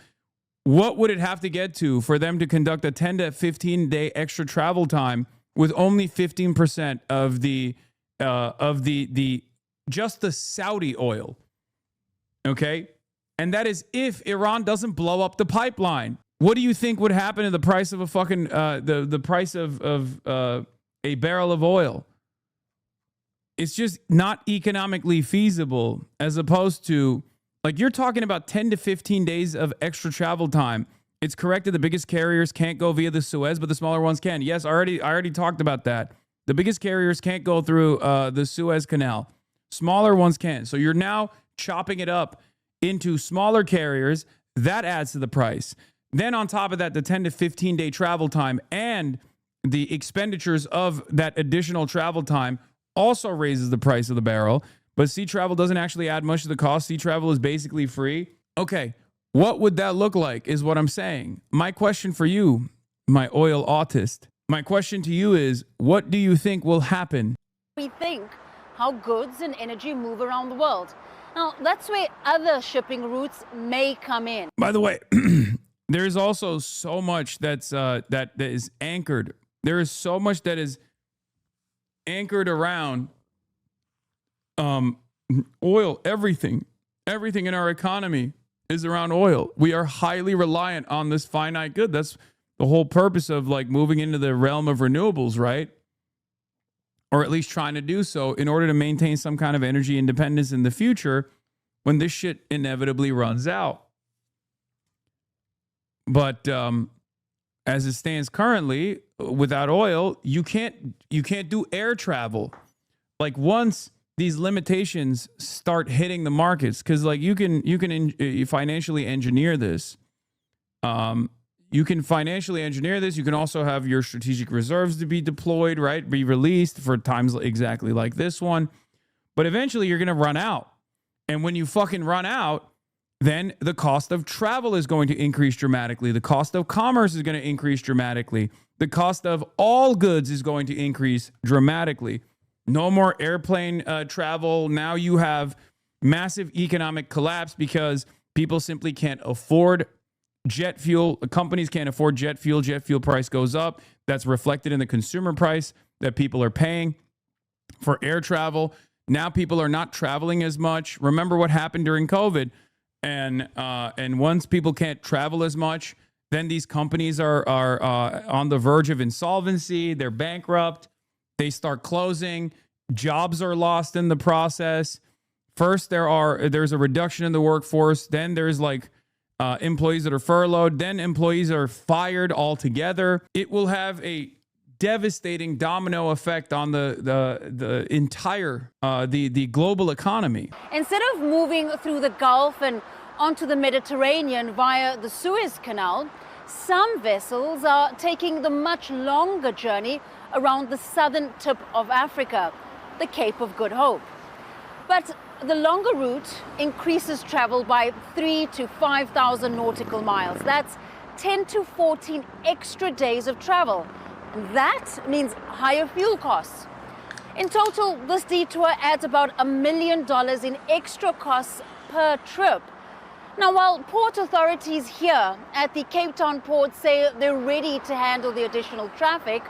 What would it have to get to for them to conduct a 10 to 15 day extra travel time with only 15% of the just the Saudi oil? Okay. And that is if Iran doesn't blow up the pipeline. What do you think would happen to the price of a fucking the price of a barrel of oil? It's just not economically feasible, as opposed to, like, you're talking about 10 to 15 days of extra travel time. It's correct that the biggest carriers can't go via the Suez, but the smaller ones can. Yes, I already talked about that. The biggest carriers can't go through the Suez Canal. Smaller ones can. So you're now chopping it up into smaller carriers. That adds to the price. Then on top of that, the 10 to 15 day travel time and the expenditures of that additional travel time also raises the price of the barrel. But sea travel doesn't actually add much to the cost. Sea travel is basically free. Okay, what would that look like is what I'm saying. My question for you, my oil autist, my question to you is, what do you think will happen? We think how goods and energy move around the world. Now, that's where other shipping routes may come in. By the way, there's also so much that is anchored. There is so much that is anchored around oil. Everything in our economy is around oil. We are highly reliant on this finite good. That's the whole purpose of like moving into the realm of renewables, right? Or at least trying to do so in order to maintain some kind of energy independence in the future when this shit inevitably runs out. But as it stands currently, without oil, you can't do air travel. Like once these limitations start hitting the markets, because like you can financially engineer this. You can financially engineer this. You can also have your strategic reserves to be deployed, right? Be released for times exactly like this one. But eventually you're going to run out. And when you fucking run out, then the cost of travel is going to increase dramatically. The cost of commerce is going to increase dramatically. The cost of all goods is going to increase dramatically. No more airplane travel. Now you have massive economic collapse because people simply can't afford jet fuel. Companies can't afford jet fuel. Jet fuel price goes up. That's reflected in the consumer price that people are paying for air travel. Now people are not traveling as much. Remember what happened during COVID. And once people can't travel as much, then these companies are on the verge of insolvency. They're bankrupt. They start closing. Jobs are lost in the process. First, there's a reduction in the workforce. Then there's like employees that are furloughed. Then employees are fired altogether. It will have a devastating domino effect on the entire the global economy. Instead of moving through the Gulf and onto the Mediterranean via the Suez Canal, some vessels are taking the much longer journey around the southern tip of Africa, the Cape of Good Hope. But the longer route increases travel by 3,000 to 5,000 nautical miles. That's 10 to 14 extra days of travel. That means higher fuel costs. In total, this detour adds about $1 million in extra costs per trip. Now, while port authorities here at the Cape Town port say they're ready to handle the additional traffic,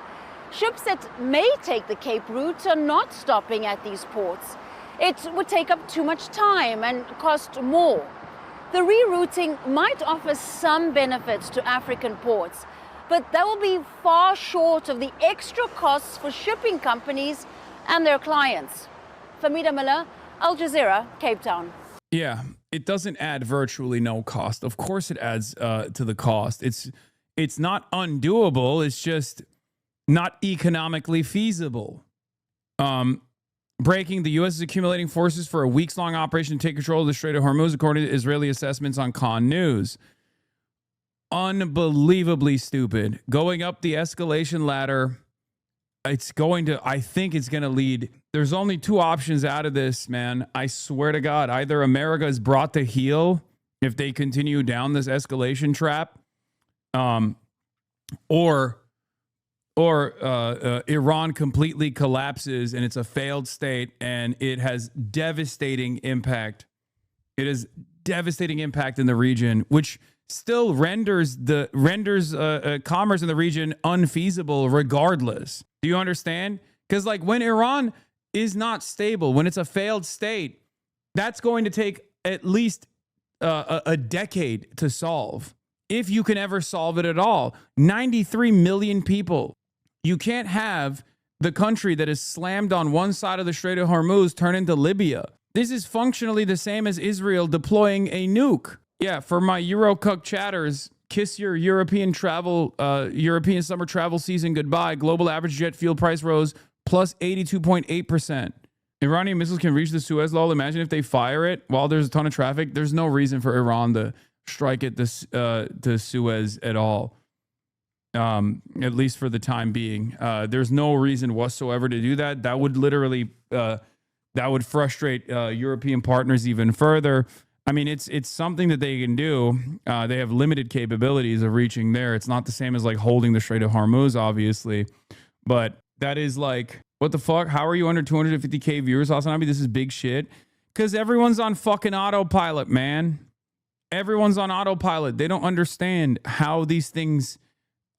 ships that may take the Cape route are not stopping at these ports. It would take up too much time and cost more. The rerouting might offer some benefits to African ports, but that will be far short of the extra costs for shipping companies and their clients. Famida Miller, Al Jazeera, Cape Town. Yeah, it doesn't add virtually no cost. Of course it adds to the cost. It's not undoable. It's just not economically feasible. Breaking, the U.S. is accumulating forces for a weeks-long operation to take control of the Strait of Hormuz, according to Israeli assessments on Khan News. Unbelievably stupid. Going up the escalation ladder, I think it's going to lead. There's only two options out of this, man. I swear to God, either America is brought to heel if they continue down this escalation trap, or Iran completely collapses and it's a failed state and it has devastating impact. It has devastating impact in the region, which still renders commerce in the region unfeasible regardless. Do you understand? Because like when Iran is not stable, when it's a failed state, that's going to take at least a decade to solve, if you can ever solve it at all. 93 million people. You can't have the country that is slammed on one side of the Strait of Hormuz turn into Libya. This is functionally the same as Israel deploying a nuke. Yeah, for my Eurocuck chatters, kiss your European summer travel season goodbye. Global average jet fuel price rose plus 82.8%. Iranian missiles can reach the Suez Lull. Imagine if they fire it while there's a ton of traffic. There's no reason for Iran to strike at to Suez at all. at least for the time being. There's no reason whatsoever to do that. That would literally that would frustrate European partners even further. I mean, it's something that they can do. They have limited capabilities of reaching there. It's not the same as like holding the Strait of Hormuz, obviously, but that is like, what the fuck? How are you under 250K viewers, HasanAbi? This is big shit. Because everyone's on fucking autopilot, man. Everyone's on autopilot. They don't understand how these things.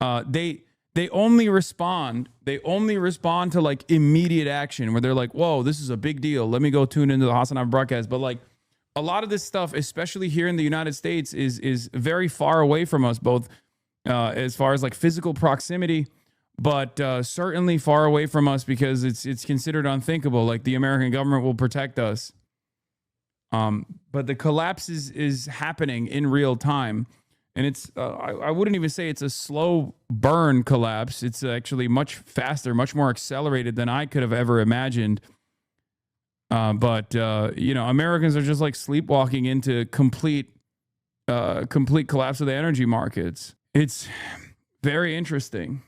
They only respond. They only respond to like immediate action where they're like, "Whoa, this is a big deal. Let me go tune into the HasanAbi broadcast." But like a lot of this stuff, especially here in the United States, is very far away from us, both as far as like physical proximity, but certainly far away from us because it's considered unthinkable. Like the American government will protect us. But the collapse is happening in real time. And it's, I wouldn't even say it's a slow burn collapse. It's actually much faster, much more accelerated than I could have ever imagined. But Americans are just like sleepwalking into complete collapse of the energy markets. It's very interesting.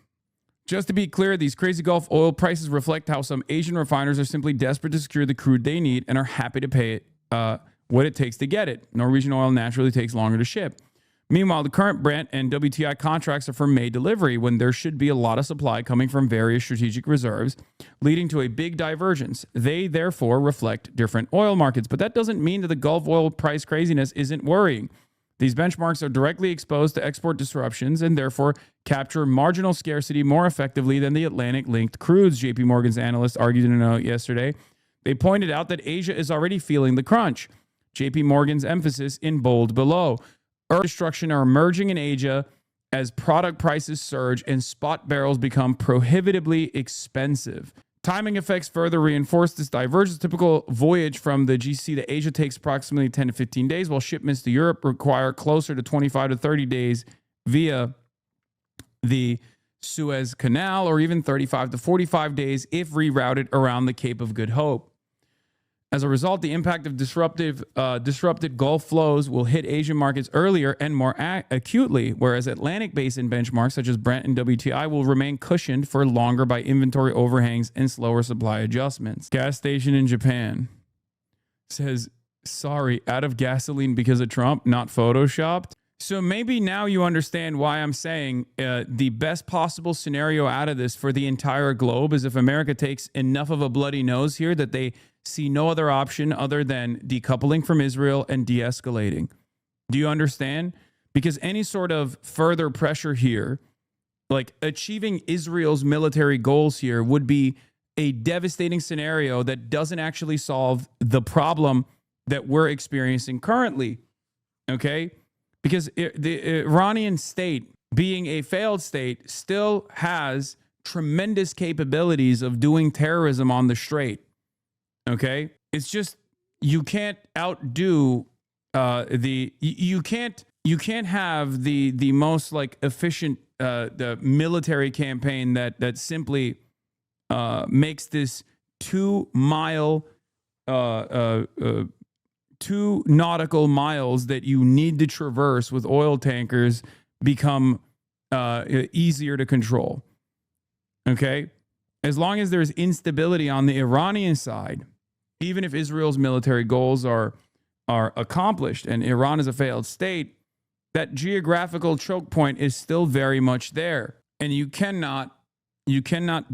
Just to be clear, these crazy Gulf oil prices reflect how some Asian refiners are simply desperate to secure the crude they need and are happy to pay it, what it takes to get it. Norwegian oil naturally takes longer to ship. Meanwhile, the current Brent and WTI contracts are for May delivery when there should be a lot of supply coming from various strategic reserves, leading to a big divergence. They therefore reflect different oil markets, but that doesn't mean that the Gulf oil price craziness isn't worrying. These benchmarks are directly exposed to export disruptions and therefore capture marginal scarcity more effectively than the Atlantic-linked crudes, JP Morgan's analyst argued in a note yesterday. They pointed out that Asia is already feeling the crunch. JP Morgan's emphasis in bold below. Earth destruction are emerging in Asia as product prices surge and spot barrels become prohibitively expensive. Timing effects further reinforce this divergence. Typical voyage from the GCC to Asia takes approximately 10 to 15 days, while shipments to Europe require closer to 25 to 30 days via the Suez Canal, or even 35 to 45 days if rerouted around the Cape of Good Hope. As a result, the impact of disrupted Gulf flows will hit Asian markets earlier and more acutely, whereas Atlantic Basin benchmarks such as Brent and WTI will remain cushioned for longer by inventory overhangs and slower supply adjustments. Gas station in Japan says, sorry, out of gasoline because of Trump, not photoshopped. So maybe now you understand why I'm saying the best possible scenario out of this for the entire globe is if America takes enough of a bloody nose here that they see no other option other than decoupling from Israel and de-escalating. Do you understand? Because any sort of further pressure here, like achieving Israel's military goals here, would be a devastating scenario that doesn't actually solve the problem that we're experiencing currently. Okay? Because the Iranian state, being a failed state, still has tremendous capabilities of doing terrorism on the Strait. Okay, it's just you can't outdo you can't have the most like efficient the military campaign that simply makes this 2 nautical miles that you need to traverse with oil tankers become easier to control. Okay, as long as there's instability on the Iranian side, even if Israel's military goals are accomplished and Iran is a failed state, that geographical choke point is still very much there. And you cannot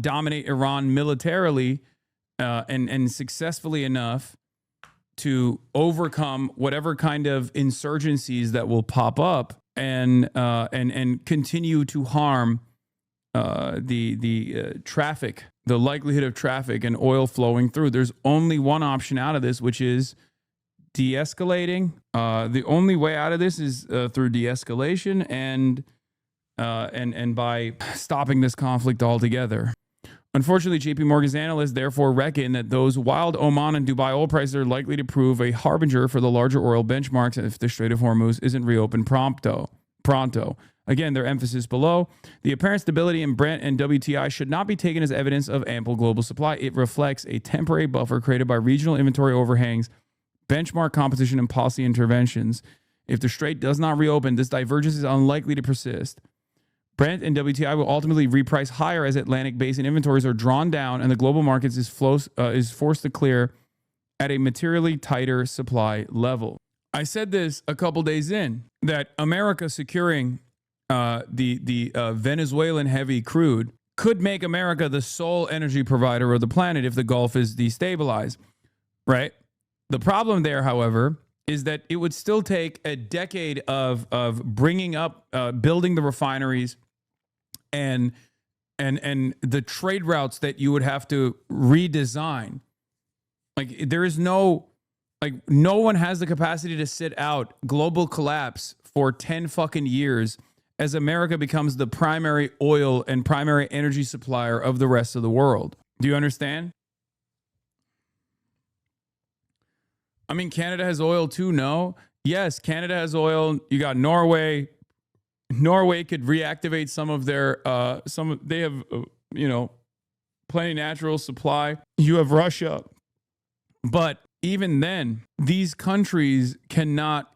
dominate Iran militarily and successfully enough to overcome whatever kind of insurgencies that will pop up and continue to harm the traffic, the likelihood of traffic and oil flowing through. There's only one option out of this, which is de-escalating. The only way out of this is through de-escalation and by stopping this conflict altogether. Unfortunately, JP Morgan's analysts therefore reckon that those wild Oman and Dubai oil prices are likely to prove a harbinger for the larger oil benchmarks if the Strait of Hormuz isn't reopened pronto. Again, their emphasis below. The apparent stability in Brent and WTI should not be taken as evidence of ample global supply. It reflects a temporary buffer created by regional inventory overhangs, benchmark competition, and policy interventions. If the Strait does not reopen, this divergence is unlikely to persist. Brent and WTI will ultimately reprice higher as Atlantic Basin inventories are drawn down and the global markets is forced to clear at a materially tighter supply level. I said this a couple days in, that America securing the Venezuelan heavy crude could make America the sole energy provider of the planet if the Gulf is destabilized, right? The problem there, however, is that it would still take a decade of bringing up, building the refineries and the trade routes that you would have to redesign. Like there is no one has the capacity to sit out global collapse for 10 fucking years as America becomes the primary oil and primary energy supplier of the rest of the world. Do you understand? I mean, Canada has oil too, no? Yes, Canada has oil. You got Norway. Norway could reactivate some of their, they have, plenty natural supply. You have Russia. But even then, these countries cannot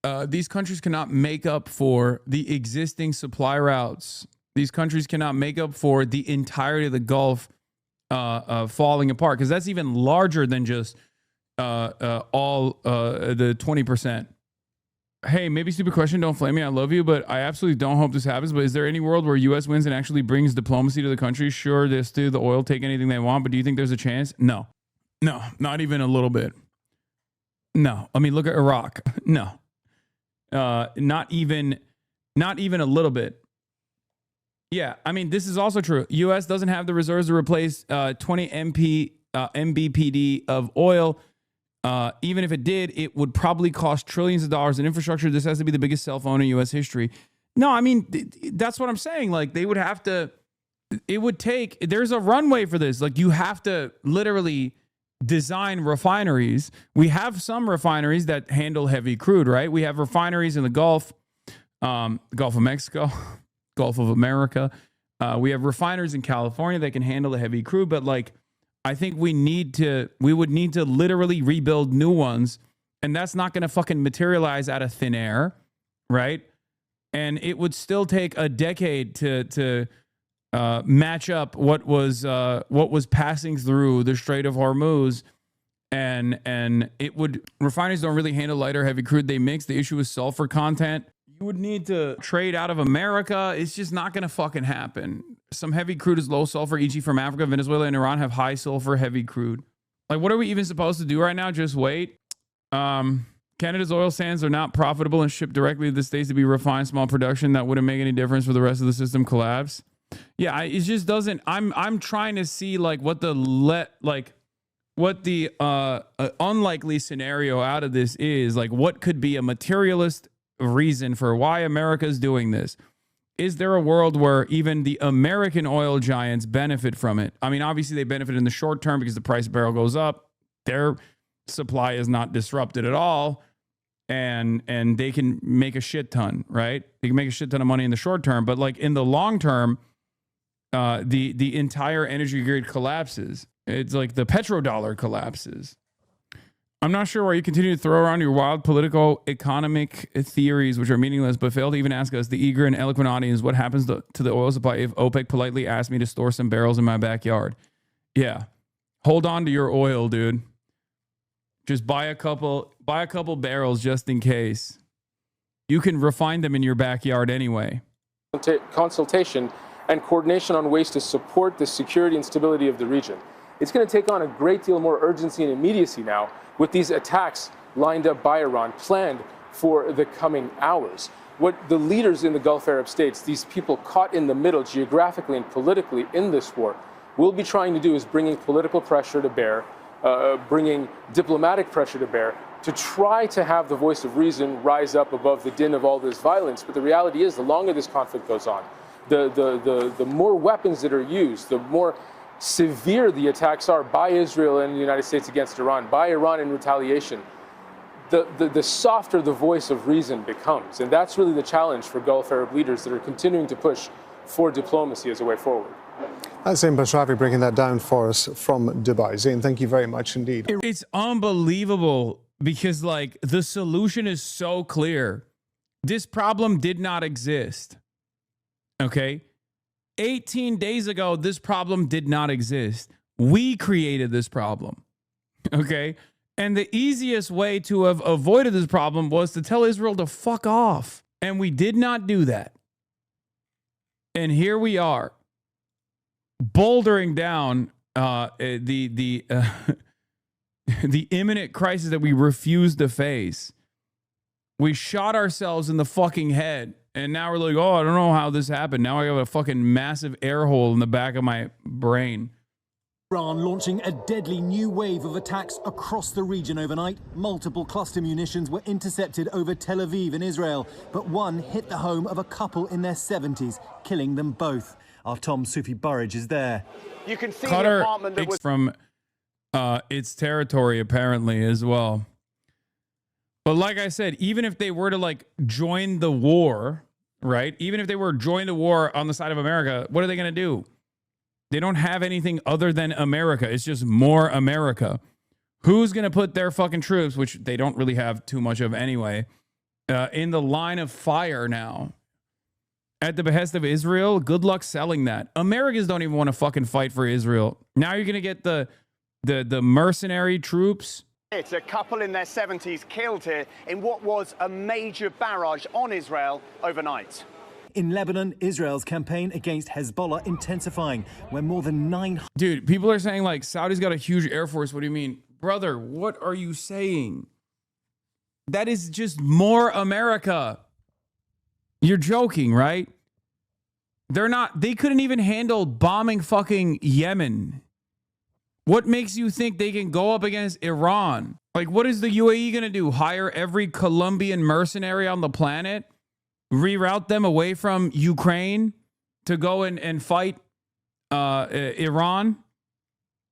make up for the existing supply routes. These countries cannot make up for the entirety of the Gulf falling apart, because that's even larger than just all the 20%. Hey, maybe stupid question, don't flame me, I love you, but I absolutely don't hope this happens. But is there any world where U.S. wins and actually brings diplomacy to the country? Sure, this do the oil take anything they want, but do you think there's a chance? No, not even a little bit. No, I mean, look at Iraq. No, not even a little bit. Yeah, I mean, this is also true. U.S. doesn't have the reserves to replace 20 MBPD of oil. Even if it did, it would probably cost trillions of dollars in infrastructure. This has to be the biggest cell phone in U.S. history. No, I mean, that's what I'm saying. Like, they would have to, it would take, there's a runway for this. Like, you have to literally design refineries. We have some refineries that handle heavy crude, right? We have refineries in the Gulf of Mexico, Gulf of America. We have refineries in California that can handle the heavy crude, but like, I think we would need to literally rebuild new ones, and that's not going to fucking materialize out of thin air, right? And it would still take a decade to match up what was passing through the Strait of Hormuz, and it would, refineries don't really handle lighter heavy crude. They mix. The issue is sulfur content. You would need to trade out of America. It's just not going to fucking happen. Some heavy crude is low sulfur, e.g. from Africa. Venezuela and Iran have high sulfur heavy crude. Like, what are we even supposed to do right now? Just wait. Canada's oil sands are not profitable and shipped directly to the States to be refined. Small production that wouldn't make any difference for the rest of the system collapse. Yeah, it just doesn't. I'm trying to see like what the unlikely scenario out of this is. Like, what could be a materialist reason for why America is doing this? Is there a world where even the American oil giants benefit from it? I mean, obviously they benefit in the short term because the price of barrel goes up. Their supply is not disrupted at all. And they can make a shit ton, right? They can make a shit ton of money in the short term. But like in the long term, the entire energy grid collapses. It's like the petrodollar collapses. I'm not sure why you continue to throw around your wild political economic theories, which are meaningless, but fail to even ask us, the eager and eloquent audience, what happens to the oil supply if OPEC politely asked me to store some barrels in my backyard? Yeah. Hold on to your oil, dude. Just buy a couple barrels just in case. You can refine them in your backyard anyway. Consultation and coordination on ways to support the security and stability of the region. It's going to take on a great deal more urgency and immediacy now with these attacks lined up by Iran, planned for the coming hours. What the leaders in the Gulf Arab states, these people caught in the middle geographically and politically in this war, will be trying to do is bringing political pressure to bear, bringing diplomatic pressure to bear, to try to have the voice of reason rise up above the din of all this violence. But the reality is, the longer this conflict goes on, the more weapons that are used, the more severe the attacks are by Israel and the United States against Iran, by Iran in retaliation, the softer the voice of reason becomes. And that's really the challenge for Gulf Arab leaders that are continuing to push for diplomacy as a way forward. That's Zain Bashrawi breaking that down for us from Dubai. Zain, thank you very much indeed. It's unbelievable because like the solution is so clear. This problem did not exist. Okay. 18 days ago, this problem did not exist. We created this problem. Okay. And the easiest way to have avoided this problem was to tell Israel to fuck off. And we did not do that. And here we are, bouldering down the imminent crisis that we refuse to face. We shot ourselves in the fucking head. And now we're like, oh, I don't know how this happened. Now I have a fucking massive air hole in the back of my brain. Iran launching a deadly new wave of attacks across the region overnight. Multiple cluster munitions were intercepted over Tel Aviv in Israel, but one hit the home of a couple in their 70s, killing them both. Our Tom Sufi Burridge is there. You can see Qatar the apartment that was from its territory apparently as well. But like I said, even if they were to like join the war, right? Even if they were to join the war on the side of America, what are they going to do? They don't have anything other than America. It's just more America. Who's going to put their fucking troops, which they don't really have too much of anyway, in the line of fire now? At the behest of Israel? Good luck selling that. Americans don't even want to fucking fight for Israel. Now you're going to get the mercenary troops. It's a couple in their 70s killed here in what was a major barrage on Israel overnight. In Lebanon, Israel's campaign against Hezbollah intensifying, where more than 900... Dude, people are saying like Saudi's got a huge air force. What do you mean? Brother, what are you saying? That is just more America. You're joking, right? They couldn't even handle bombing fucking Yemen. What makes you think they can go up against Iran? Like, what is the UAE going to do? Hire every Colombian mercenary on the planet? Reroute them away from Ukraine to go and fight Iran?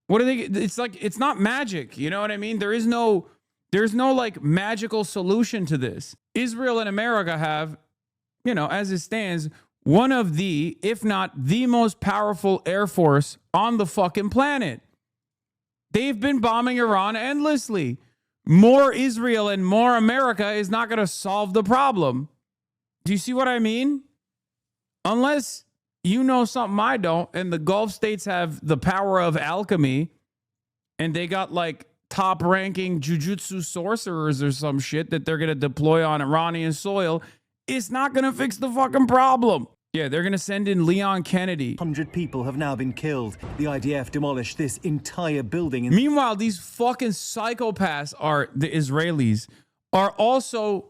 What are they? It's like, it's not magic. You know what I mean? There's no like magical solution to this. Israel and America have, you know, as it stands, one of the, if not the most powerful air force on the fucking planet. They've been bombing Iran endlessly. More Israel and more America is not going to solve the problem. Do you see what I mean? Unless you know something I don't, and the Gulf states have the power of alchemy, and they got like top-ranking jujutsu sorcerers or some shit that they're going to deploy on Iranian soil, it's not going to fix the fucking problem. Yeah, they're going to send in Leon Kennedy. 100 people have now been killed. The IDF demolished this entire building. Meanwhile, these fucking psychopaths the Israelis are also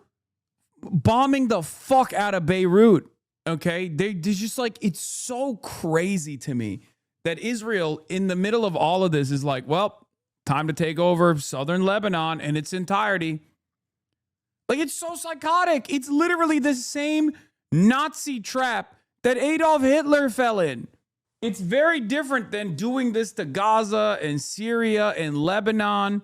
bombing the fuck out of Beirut. Okay, they're just like, it's so crazy to me that Israel in the middle of all of this is like, well, time to take over southern Lebanon in its entirety. Like, it's so psychotic. It's literally the same Nazi trap that Adolf Hitler fell in. It's very different than doing this to Gaza and Syria and Lebanon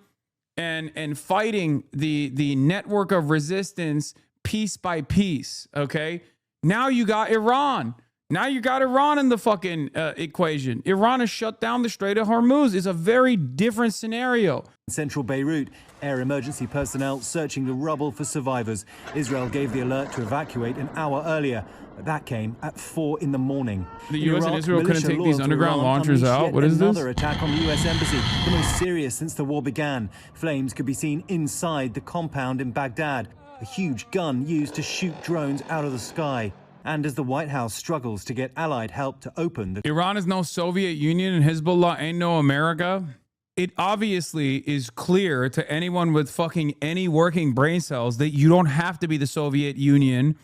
and fighting the network of resistance piece by piece, okay? Now you got Iran. Now you got Iran in the fucking equation. Iran has shut down the Strait of Hormuz. It's a very different scenario. In central Beirut, air emergency personnel searching the rubble for survivors. Israel gave the alert to evacuate an hour earlier, but that came at 4 in the morning. The In U.S. and Iraq, Israel couldn't militia take loyal these to underground Iran launchers unleashed out? yet What is this? Another attack on the U.S. embassy, the most serious since the war began. Flames could be seen inside the compound in Baghdad. A huge gun used to shoot drones out of the sky. And as the White House struggles to get allied help to open the... Iran is no Soviet Union and Hezbollah ain't no America. It obviously is clear to anyone with fucking any working brain cells that you don't have to be the Soviet Union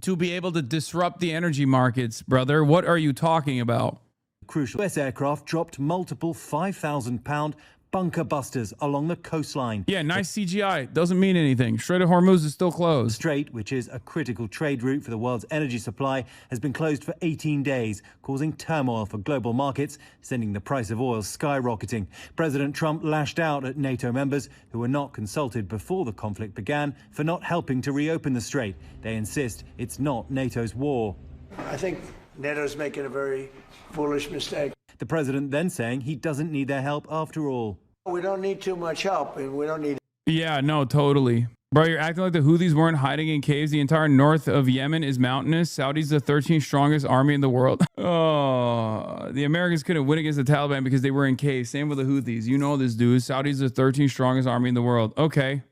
to be able to disrupt the energy markets, brother. What are you talking about? Crucial US aircraft dropped multiple 5,000-pound bunker busters along the coastline. Yeah, nice CGI. Doesn't mean anything. Strait of Hormuz is still closed. Strait, which is a critical trade route for the world's energy supply, has been closed for 18 days, causing turmoil for global markets, sending the price of oil skyrocketing. President Trump lashed out at NATO members who were not consulted before the conflict began for not helping to reopen the strait. They insist it's not NATO's war. I think NATO's making a very foolish mistake. The president then saying he doesn't need their help after all. We don't need too much help, and we don't need... Yeah, no, totally. Bro, you're acting like the Houthis weren't hiding in caves. The entire north of Yemen is mountainous. Saudi's the 13th strongest army in the world. Oh, the Americans couldn't win against the Taliban because they were in caves. Same with the Houthis. You know this, dude. Saudi's the 13th strongest army in the world. Okay.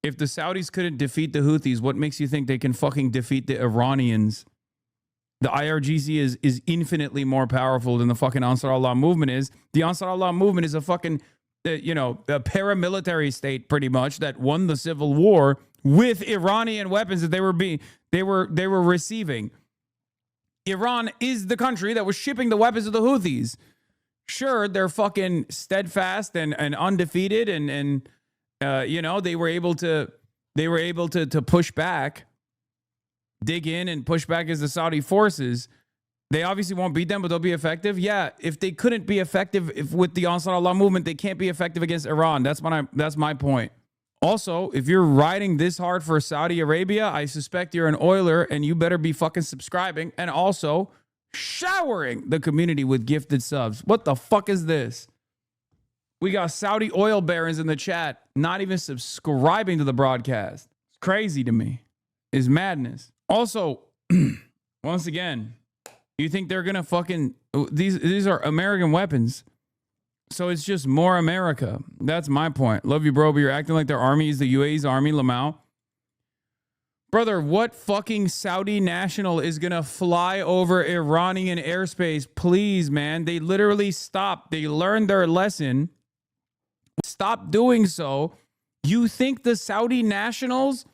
If the Saudis couldn't defeat the Houthis, what makes you think they can fucking defeat the Iranians? The IRGC is infinitely more powerful than the fucking Ansar Allah movement is. The Ansar Allah movement is a fucking... a paramilitary state pretty much that won the civil war with Iranian weapons that they were receiving. Iran is the country that was shipping the weapons to the Houthis. Sure, they're fucking steadfast and undefeated and they were able to push back, dig in and push back as the Saudi forces. They obviously won't beat them, but they'll be effective. Yeah, if they couldn't be effective with the Ansar Allah movement, they can't be effective against Iran. That's my point. Also, if you're riding this hard for Saudi Arabia, I suspect you're an oiler and you better be fucking subscribing and also showering the community with gifted subs. What the fuck is this? We got Saudi oil barons in the chat not even subscribing to the broadcast. It's crazy to me. It's madness. Also, once again, you think they're gonna fucking these are American weapons, so it's just more America. That's my point. Love you, bro, but you're acting like their army is the UAE's army, Lamau. Brother, what fucking Saudi national is gonna fly over Iranian airspace? Please, man. They literally stopped. They learned their lesson. Stop doing so. You think the Saudi nationals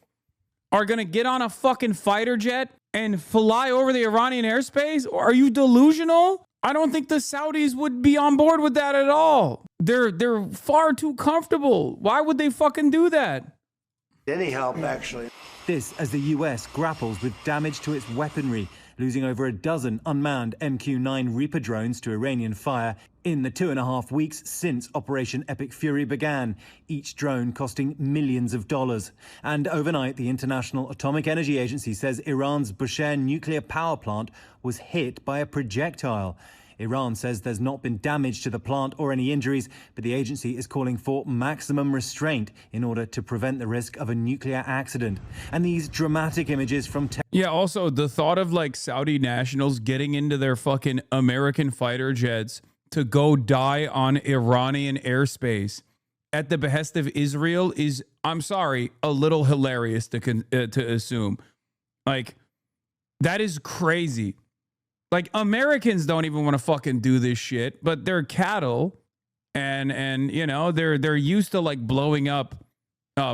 are gonna get on a fucking fighter jet and fly over the Iranian airspace? Or are you delusional? I don't think the Saudis would be on board with that at all. They're far too comfortable. Why would they fucking do that? Any help, actually. This as the US grapples with damage to its weaponry, losing over a dozen unmanned MQ-9 Reaper drones to Iranian fire in the 2.5 weeks since Operation Epic Fury began, each drone costing millions of dollars. And overnight, the International Atomic Energy Agency says Iran's Bushehr nuclear power plant was hit by a projectile. Iran says there's not been damage to the plant or any injuries, but the agency is calling for maximum restraint in order to prevent the risk of a nuclear accident. And these dramatic images from... Yeah, also the thought of like Saudi nationals getting into their fucking American fighter jets to go die on Iranian airspace at the behest of Israel is, I'm sorry, a little hilarious to assume. Like, that is crazy. Like, Americans don't even want to fucking do this shit, but they're cattle and you know, they're used to like blowing up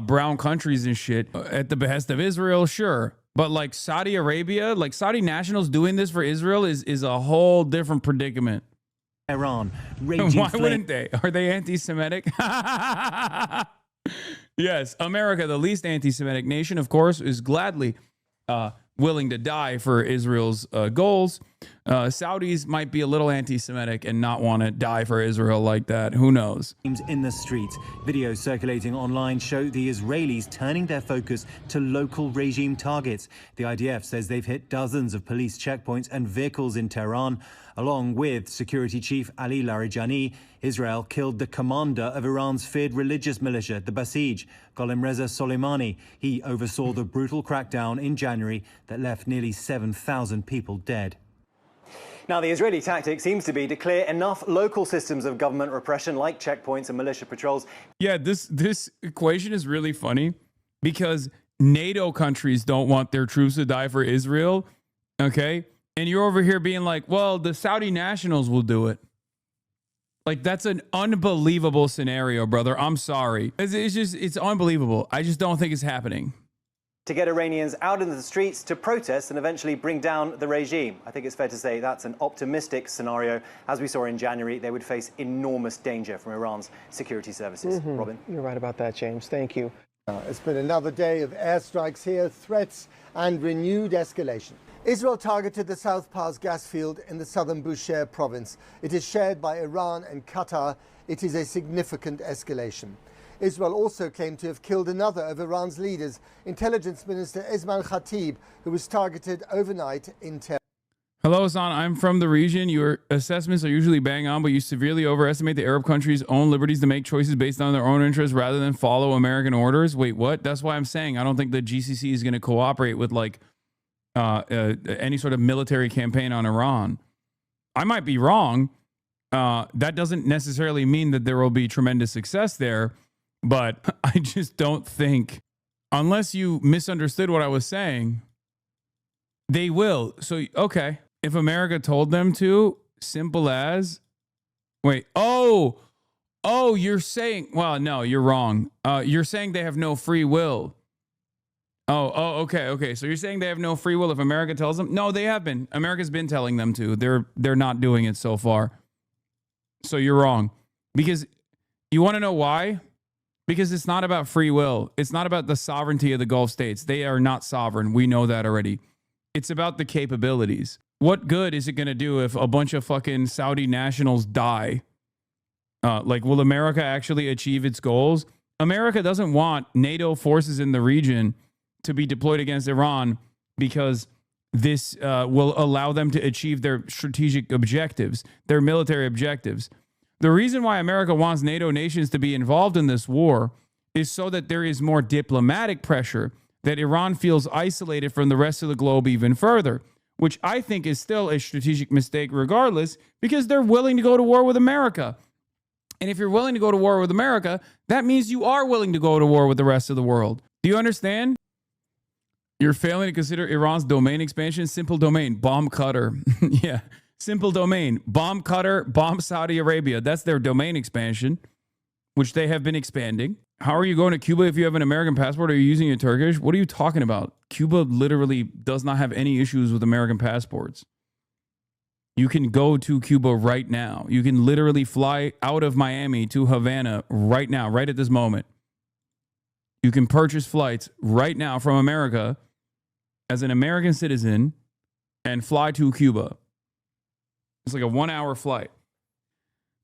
brown countries and shit at the behest of Israel, sure. But like Saudi Arabia, like Saudi nationals doing this for Israel is a whole different predicament. Iran. Why wouldn't they? Are they anti-Semitic? Yes, America, the least anti-Semitic nation, of course, is gladly willing to die for Israel's goals. Saudis might be a little anti-Semitic and not want to die for Israel like that. Who knows? In the streets, videos circulating online show the Israelis turning their focus to local regime targets. The IDF says they've hit dozens of police checkpoints and vehicles in Tehran. Along with security chief Ali Larijani, Israel killed the commander of Iran's feared religious militia, the Basij, Gholam Reza Soleimani. He oversaw the brutal crackdown in January that left nearly 7,000 people dead. Now, the Israeli tactic seems to be to clear enough local systems of government repression like checkpoints and militia patrols. Yeah, this equation is really funny because NATO countries don't want their troops to die for Israel, okay? And you're over here being like, well, the Saudi nationals will do it. Like, that's an unbelievable scenario, brother. I'm sorry. It's unbelievable. I just don't think it's happening. To get Iranians out into the streets to protest and eventually bring down the regime. I think it's fair to say that's an optimistic scenario. As we saw in January, they would face enormous danger from Iran's security services. Robin? You're right about that, James. Thank you. It's been another day of airstrikes here, threats and renewed escalation. Israel targeted the South Pars gas field in the southern Bushehr province. It is shared by Iran and Qatar. It is a significant escalation. Israel also claimed to have killed another of Iran's leaders, Intelligence Minister Ismail Khatib, who was targeted overnight in Tehran. Hello, Hasan. I'm from the region. Your assessments are usually bang on, but you severely overestimate the Arab countries' own liberties to make choices based on their own interests rather than follow American orders. Wait, what? That's why I'm saying I don't think the GCC is going to cooperate with like any sort of military campaign on Iran. I might be wrong. That doesn't necessarily mean that there will be tremendous success there, but I just don't think, unless you misunderstood what I was saying, they will. So, okay. If America told them to, simple as, wait, oh, you're saying, well, no, you're wrong. You're saying they have no free will. Okay. So you're saying they have no free will if America tells them? No, they have been. America's been telling them to. They're not doing it so far. So you're wrong. Because you want to know why? Because it's not about free will. It's not about the sovereignty of the Gulf states. They are not sovereign. We know that already. It's about the capabilities. What good is it going to do if a bunch of fucking Saudi nationals die? Like, will America actually achieve its goals? America doesn't want NATO forces in the region to be deployed against Iran because this will allow them to achieve their strategic objectives, their military objectives. The reason why America wants NATO nations to be involved in this war is so that there is more diplomatic pressure, that Iran feels isolated from the rest of the globe even further, which I think is still a strategic mistake regardless, because they're willing to go to war with America. And if you're willing to go to war with America, that means you are willing to go to war with the rest of the world. Do you understand? You're failing to consider Iran's domain expansion. Simple domain, bomb cutter. Yeah, simple domain, bomb cutter, bomb Saudi Arabia. That's their domain expansion, which they have been expanding. How are you going to Cuba if you have an American passport? Are you using a Turkish? What are you talking about? Cuba literally does not have any issues with American passports. You can go to Cuba right now. You can literally fly out of Miami to Havana right now, right at this moment. You can purchase flights right now from America as an American citizen and fly to Cuba. It's like a 1-hour flight.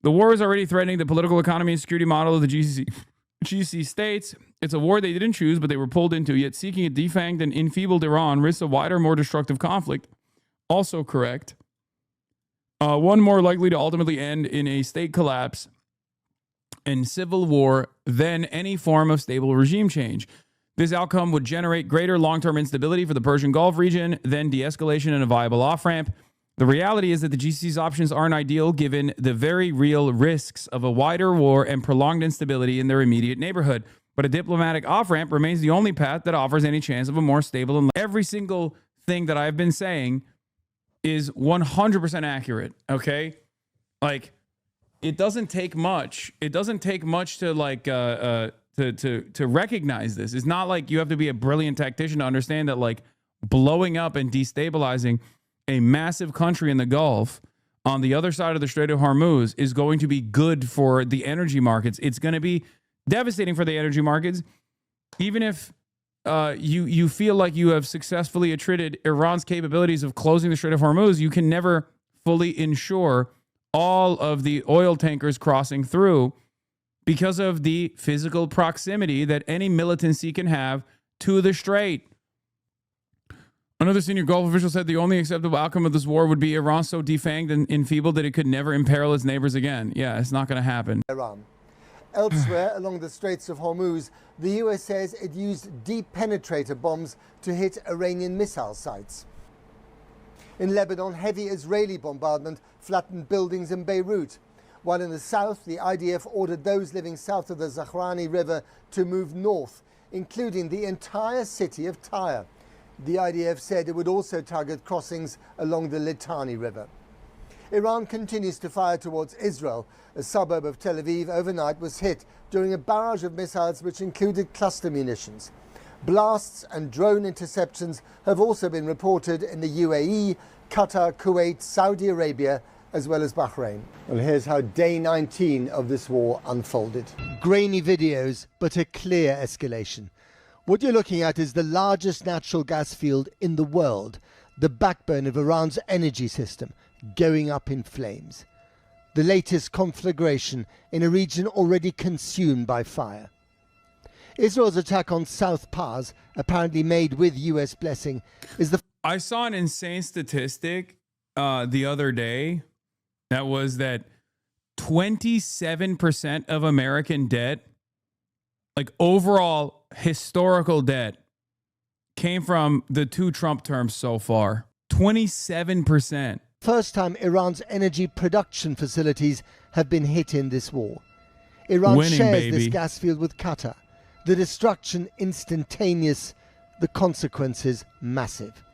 The war is already threatening the political economy and security model of the GCC states. It's a war they didn't choose, but they were pulled into, yet seeking a defanged and enfeebled Iran risks a wider, more destructive conflict. Also correct. One more likely to ultimately end in a state collapse and civil war than any form of stable regime change. This outcome would generate greater long-term instability for the Persian Gulf region than de-escalation and a viable off-ramp. The reality is that the GCC's options aren't ideal given the very real risks of a wider war and prolonged instability in their immediate neighborhood. But a diplomatic off-ramp remains the only path that offers any chance of a more stable and every single thing that I've been saying is 100% accurate, okay? Like, it doesn't take much. It doesn't take much to like to recognize this. It's not like you have to be a brilliant tactician to understand that like blowing up and destabilizing a massive country in the Gulf on the other side of the Strait of Hormuz is going to be good for the energy markets. It's going to be devastating for the energy markets. Even if you feel like you have successfully attrited Iran's capabilities of closing the Strait of Hormuz, you can never fully ensure all of the oil tankers crossing through because of the physical proximity that any militancy can have to the strait. Another senior Gulf official said the only acceptable outcome of this war would be Iran so defanged and enfeebled that it could never imperil its neighbors again. Yeah, it's not going to happen. Iran. Elsewhere along the Straits of Hormuz, the US says it used deep penetrator bombs to hit Iranian missile sites. In Lebanon, heavy Israeli bombardment flattened buildings in Beirut, while in the south, the IDF ordered those living south of the Zahrani River to move north, including the entire city of Tyre. The IDF said it would also target crossings along the Litani River. Iran continues to fire towards Israel. A suburb of Tel Aviv overnight was hit during a barrage of missiles which included cluster munitions. Blasts and drone interceptions have also been reported in the UAE, Qatar, Kuwait, Saudi Arabia, as well as Bahrain. Well, here's how day 19 of this war unfolded. Grainy videos, but a clear escalation. What you're looking at is the largest natural gas field in the world, the backbone of Iran's energy system, going up in flames. The latest conflagration in a region already consumed by fire. Israel's attack on South Pars, apparently made with US blessing, is the... I saw an insane statistic the other day. That was that 27% of American debt, like overall historical debt, came from the 2 Trump terms so far. 27%. First time Iran's energy production facilities have been hit in this war. Iran Winning, shares this baby. gas field with Qatar. The destruction instantaneous, the consequences massive.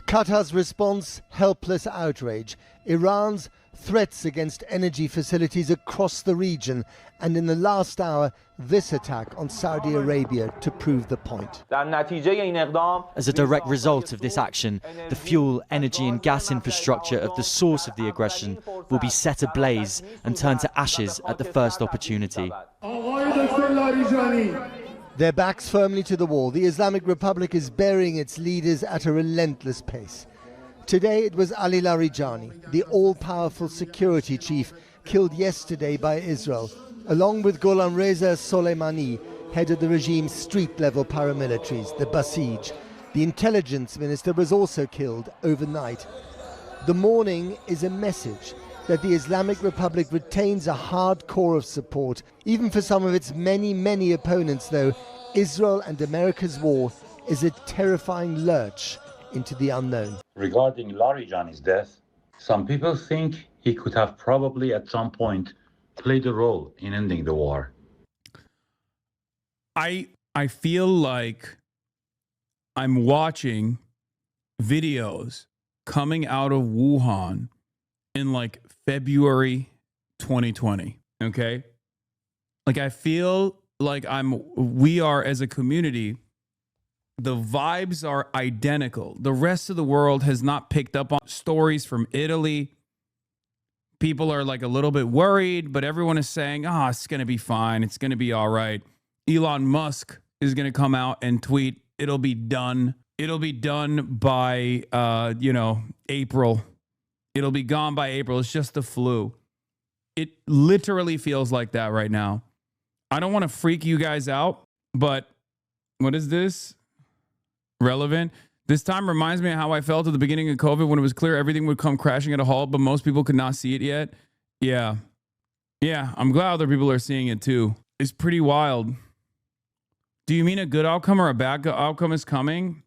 Qatar's response, helpless outrage. Iran's threats against energy facilities across the region. And in the last hour, this attack on Saudi Arabia to prove the point. As a direct result of this action, the fuel, energy and gas infrastructure of the source of the aggression will be set ablaze and turned to ashes at the first opportunity. Their backs firmly to the wall, the Islamic Republic is burying its leaders at a relentless pace. Today it was Ali Larijani, the all-powerful security chief, killed yesterday by Israel, along with Gholamreza Soleimani, head of the regime's street-level paramilitaries, the Basij. The intelligence minister was also killed overnight. The morning is a message that the Islamic Republic retains a hard core of support. Even for some of its many, many opponents, though, Israel and America's war is a terrifying lurch into the unknown. Regarding Larijani's death, some people think he could have probably at some point played a role in ending the war. I feel like I'm watching videos coming out of Wuhan in like February 2020, okay? Like I feel like we are as a community, the vibes are identical. The rest of the world has not picked up on stories from Italy. People are like a little bit worried, but everyone is saying, it's going to be fine. It's going to be all right. Elon Musk is going to come out and tweet, it'll be done. It'll be done by, April. It'll be gone by April. It's just the flu. It literally feels like that right now. I don't want to freak you guys out, but what is this? Relevant. This time reminds me of how I felt at the beginning of COVID when it was clear everything would come crashing at a halt, but most people could not see it yet. Yeah. I'm glad other people are seeing it too. It's pretty wild. Do you mean a good outcome or a bad outcome is coming?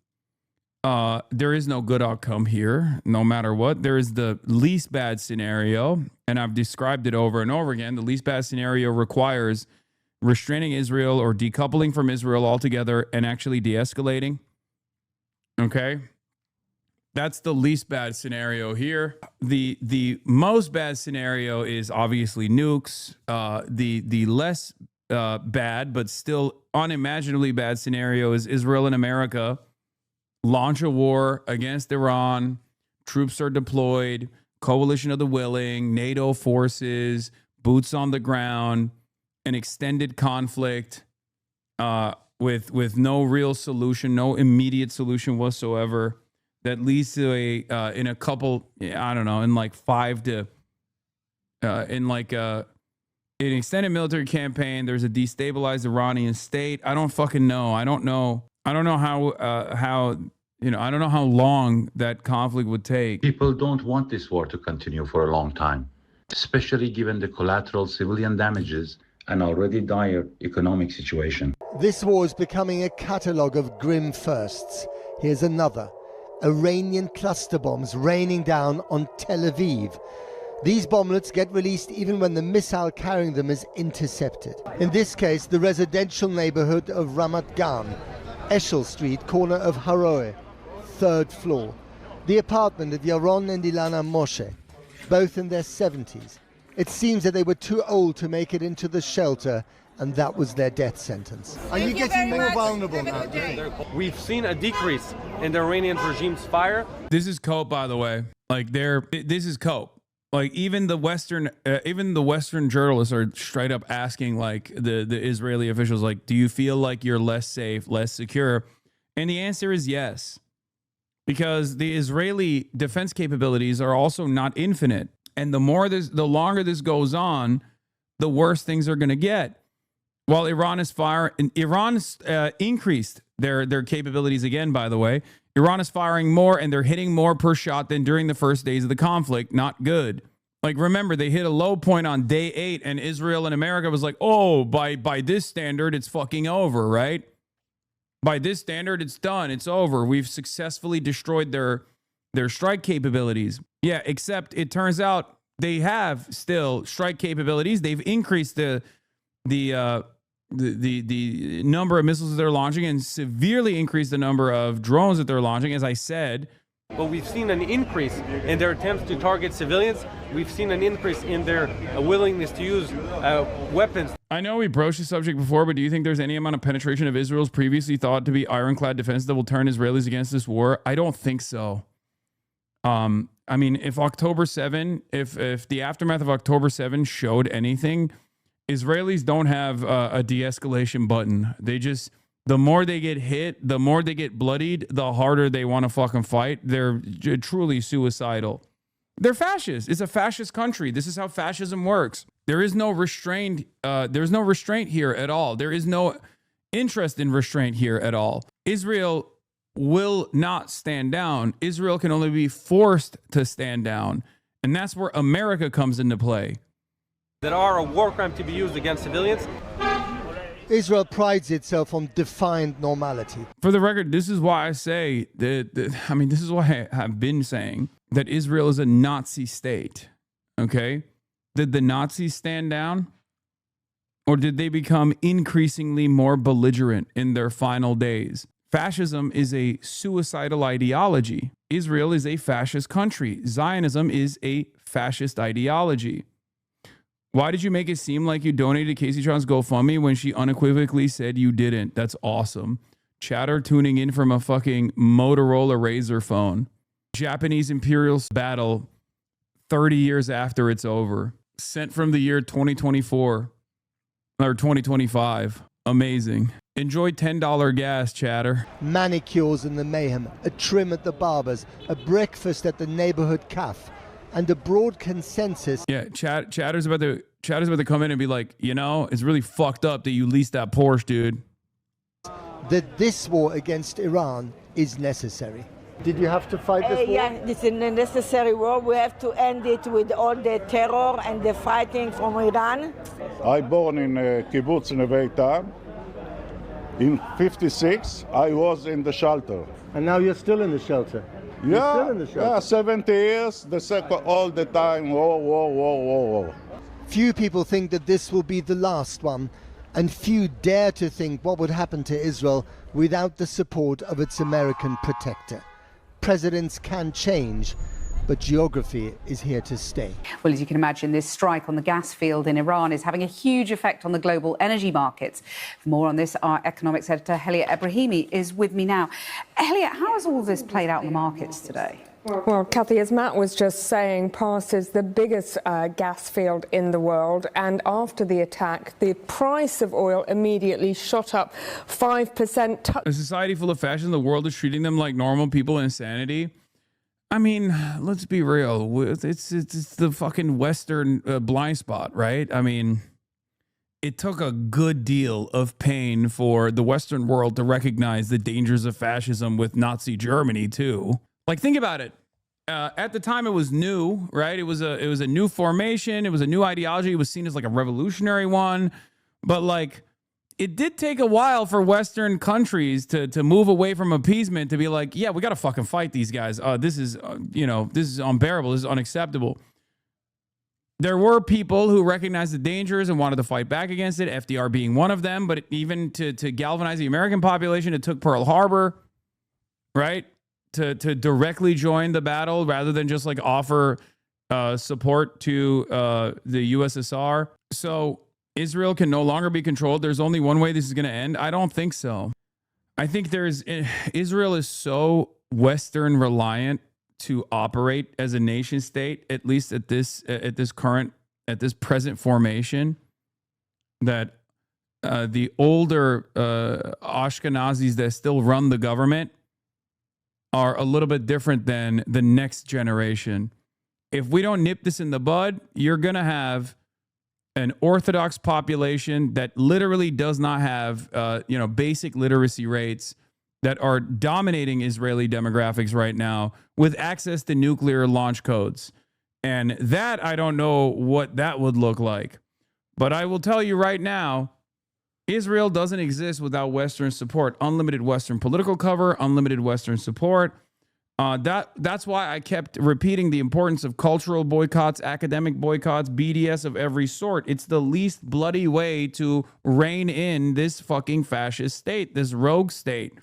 There is no good outcome here, no matter what. There is the least bad scenario, and I've described it over and over again. The least bad scenario requires restraining Israel or decoupling from Israel altogether and actually de-escalating. Okay? That's the least bad scenario here. The most bad scenario is obviously nukes. The less bad, but still unimaginably bad scenario is Israel and America launch a war against Iran. Troops are deployed, coalition of the willing, NATO forces, boots on the ground, an extended conflict with no real solution, no immediate solution whatsoever. That leads to in a couple, I don't know, in like 5 to, in like an extended military campaign, there's a destabilized Iranian state. I don't fucking know. I don't know how long that conflict would take. People don't want this war to continue for a long time, especially given the collateral civilian damages and already dire economic situation. This war is becoming a catalogue of grim firsts. Here's another. Iranian cluster bombs raining down on Tel Aviv. These bomblets get released even when the missile carrying them is intercepted. In this case, the residential neighborhood of Ramat Gan, Eshel Street, corner of Haroe, 3rd floor. The apartment of Yaron and Ilana Moshe, both in their 70s. It seems that they were too old to make it into the shelter, and that was their death sentence. Are you getting more vulnerable now? We've seen a decrease in the Iranian regime's fire. This is cope, by the way. Like this is cope. Like even the Western journalists are straight up asking like the Israeli officials, like, do you feel like you're less safe, less secure? And the answer is yes, because the Israeli defense capabilities are also not infinite. And the longer this goes on, the worse things are going to get. While Iran increased their capabilities again, by the way. Iran is firing more and they're hitting more per shot than during the first days of the conflict. Not good. Like, remember, they hit a low point on day 8 and Israel and America was like, oh, by this standard, it's fucking over, right? By this standard, it's done. It's over. We've successfully destroyed their strike capabilities. Yeah, except it turns out they have still strike capabilities. They've increased the number of missiles that they're launching and severely increased the number of drones that they're launching, as I said. But we've seen an increase in their attempts to target civilians. We've seen an increase in their willingness to use weapons. I know we broached the subject before, but do you think there's any amount of penetration of Israel's previously thought to be ironclad defense that will turn Israelis against this war? I don't think so. I mean, if October 7, if the aftermath of October 7 showed anything, Israelis don't have a de-escalation button. They just, the more they get hit, the more they get bloodied, the harder they want to fucking fight. They're truly suicidal. They're fascist. It's a fascist country. This is how fascism works. There is no restraint. There's no restraint here at all. There is no interest in restraint here at all. Israel will not stand down. Israel can only be forced to stand down. And that's where America comes into play. That are a war crime to be used against civilians. Israel prides itself on defined normality. For the record, this is why I say that, this is why I have been saying that Israel is a Nazi state. Okay? Did the Nazis stand down? Or did they become increasingly more belligerent in their final days? Fascism is a suicidal ideology. Israel is a fascist country. Zionism is a fascist ideology. Why did you make it seem like you donated to Casey Tron's GoFundMe when she unequivocally said you didn't? That's awesome. Chatter tuning in from a fucking Motorola Razr phone. Japanese imperial battle 30 years after it's over. Sent from the year 2024 or 2025. Amazing. Enjoy $10 gas, Chatter. Manicures in the mayhem, a trim at the barber's, a breakfast at the neighborhood cafe, and a broad consensus. Yeah, Chatter's about to come in and be like, you know, it's really fucked up that you leased that Porsche, dude. That this war against Iran is necessary. Did you have to fight this war? Yeah, it's a necessary war. We have to end it with all the terror and the fighting from Iran. I born in Kibbutz Neve Tam. In 56, I was in the shelter. And now you're still in the shelter? You're still in the shelter? Yeah, 70 years, the second, all the time, whoa. Few people think that this will be the last one, and few dare to think what would happen to Israel without the support of its American protector. Presidents can change, but geography is here to stay. Well, as you can imagine, this strike on the gas field in Iran is having a huge effect on the global energy markets. For more on this, our economics editor, Helia Ebrahimi, is with me now. Helia, how has all this played out in the markets today? Well, Kathy, as Matt was just saying, Pars is the biggest gas field in the world. And after the attack, the price of oil immediately shot up 5%. A society full of fashion, the world is treating them like normal people in insanity. I mean, let's be real. It's the fucking Western blind spot, right? I mean, it took a good deal of pain for the Western world to recognize the dangers of fascism with Nazi Germany, too. Like, think about it. At the time, it was new, right? It was a new formation. It was a new ideology. It was seen as like a revolutionary one. But like, it did take a while for Western countries to move away from appeasement to be like, yeah, we got to fucking fight these guys. This is unbearable. This is unacceptable. There were people who recognized the dangers and wanted to fight back against it, FDR being one of them. But even to galvanize the American population, it took Pearl Harbor, right? To directly join the battle rather than just like offer support to the USSR. So Israel can no longer be controlled. There's only one way this is going to end. I don't think so. I think Israel is so Western reliant to operate as a nation state, at least at this present formation, that the older Ashkenazis that still run the government are a little bit different than the next generation. If we don't nip this in the bud, you're going to have an Orthodox population that literally does not have, basic literacy rates that are dominating Israeli demographics right now with access to nuclear launch codes. And that, I don't know what that would look like. But I will tell you right now, Israel doesn't exist without Western support. Unlimited Western political cover, unlimited Western support. That's why I kept repeating the importance of cultural boycotts, academic boycotts, BDS of every sort. It's the least bloody way to rein in this fucking fascist state, this rogue state.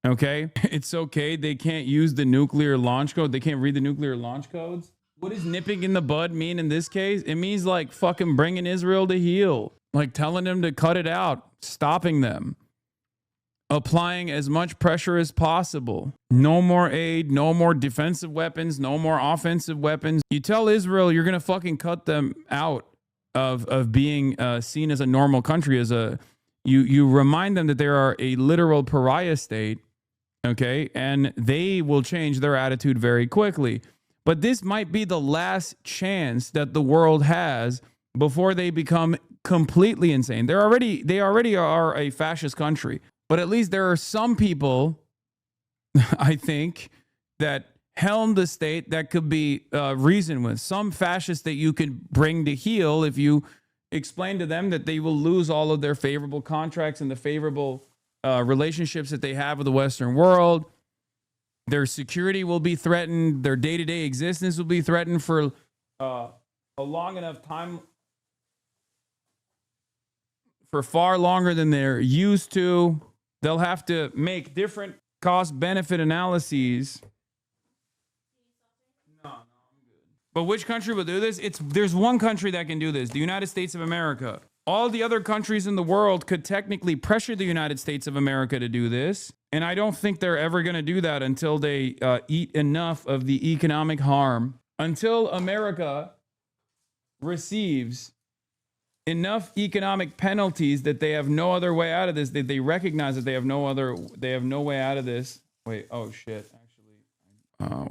Okay? It's okay. They can't use the nuclear launch code. They can't read the nuclear launch codes. What does nipping in the bud mean in this case? It means like fucking bringing Israel to heel, like telling them to cut it out, stopping them, applying as much pressure as possible. No more aid, no more defensive weapons, no more offensive weapons. You tell Israel you're going to fucking cut them out of being seen as a normal country, as you remind them that they are a literal pariah state, okay? And they will change their attitude very quickly. But this might be the last chance that the world has before they become completely insane. They already are a fascist country. But at least there are some people, I think, that helm the state that could be reasoned with. Some fascists that you could bring to heel if you explain to them that they will lose all of their favorable contracts and the favorable relationships that they have with the Western world. Their security will be threatened. Their day-to-day existence will be threatened for a long enough time, for far longer than they're used to. They'll have to make different cost-benefit analyses. No, I'm good. But which country will do this? There's one country that can do this, the United States of America. All the other countries in the world could technically pressure the United States of America to do this. And I don't think they're ever going to do that until they eat enough of the economic harm. Until America receives enough economic penalties that they have no other way out of this, that they recognize that they have no way out of this. Wait, oh shit.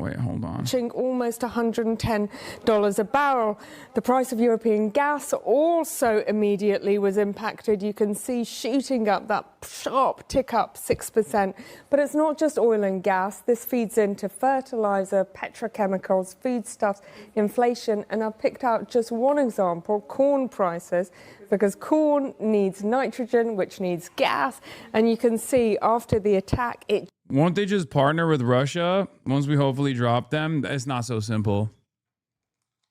Wait, hold on. Almost $110 a barrel. The price of European gas also immediately was impacted. You can see shooting up, that sharp tick up, 6%. But it's not just oil and gas. This feeds into fertilizer, petrochemicals, foodstuffs, inflation. And I've picked out just one example, corn prices, because corn needs nitrogen, which needs gas. And you can see after the attack, won't they just partner with Russia once we hopefully drop them? It's not so simple.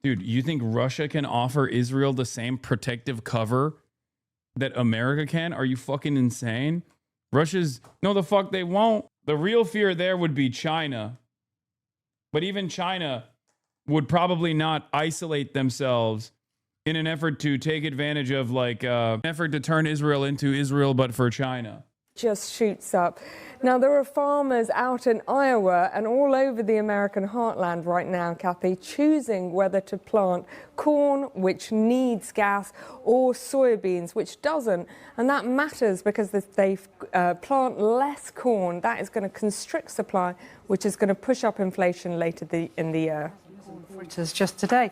Dude, you think Russia can offer Israel the same protective cover that America can? Are you fucking insane? No, the fuck they won't. The real fear there would be China. But even China would probably not isolate themselves in an effort to take advantage of an effort to turn Israel into Israel, but for China. Just shoots up. Now, there are farmers out in Iowa and all over the American heartland right now, Kathy, choosing whether to plant corn, which needs gas, or soybeans, which doesn't. And that matters because if they plant less corn, that is going to constrict supply, which is going to push up inflation later in the year. Fritters just today.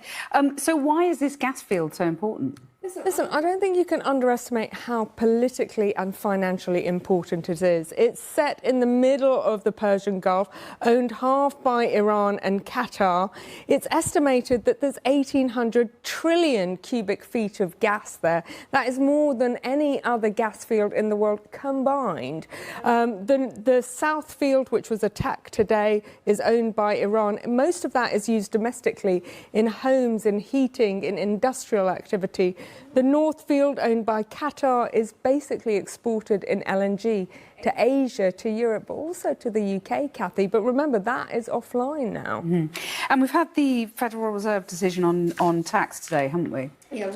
So why is this gas field so important? Listen, I don't think you can underestimate how politically and financially important it is. It's set in the middle of the Persian Gulf, owned half by Iran and Qatar. It's estimated that there's 1,800 trillion cubic feet of gas there. That is more than any other gas field in the world combined. The South Field, which was attacked today, is owned by Iran. Most of that is used domestically in homes, in heating, in industrial activity. The North Field, owned by Qatar, is basically exported in LNG to Asia, to Europe, but also to the UK, Kathy. But remember, that is offline now. Mm-hmm. And we've had the Federal Reserve decision on tax today, haven't we? Yeah,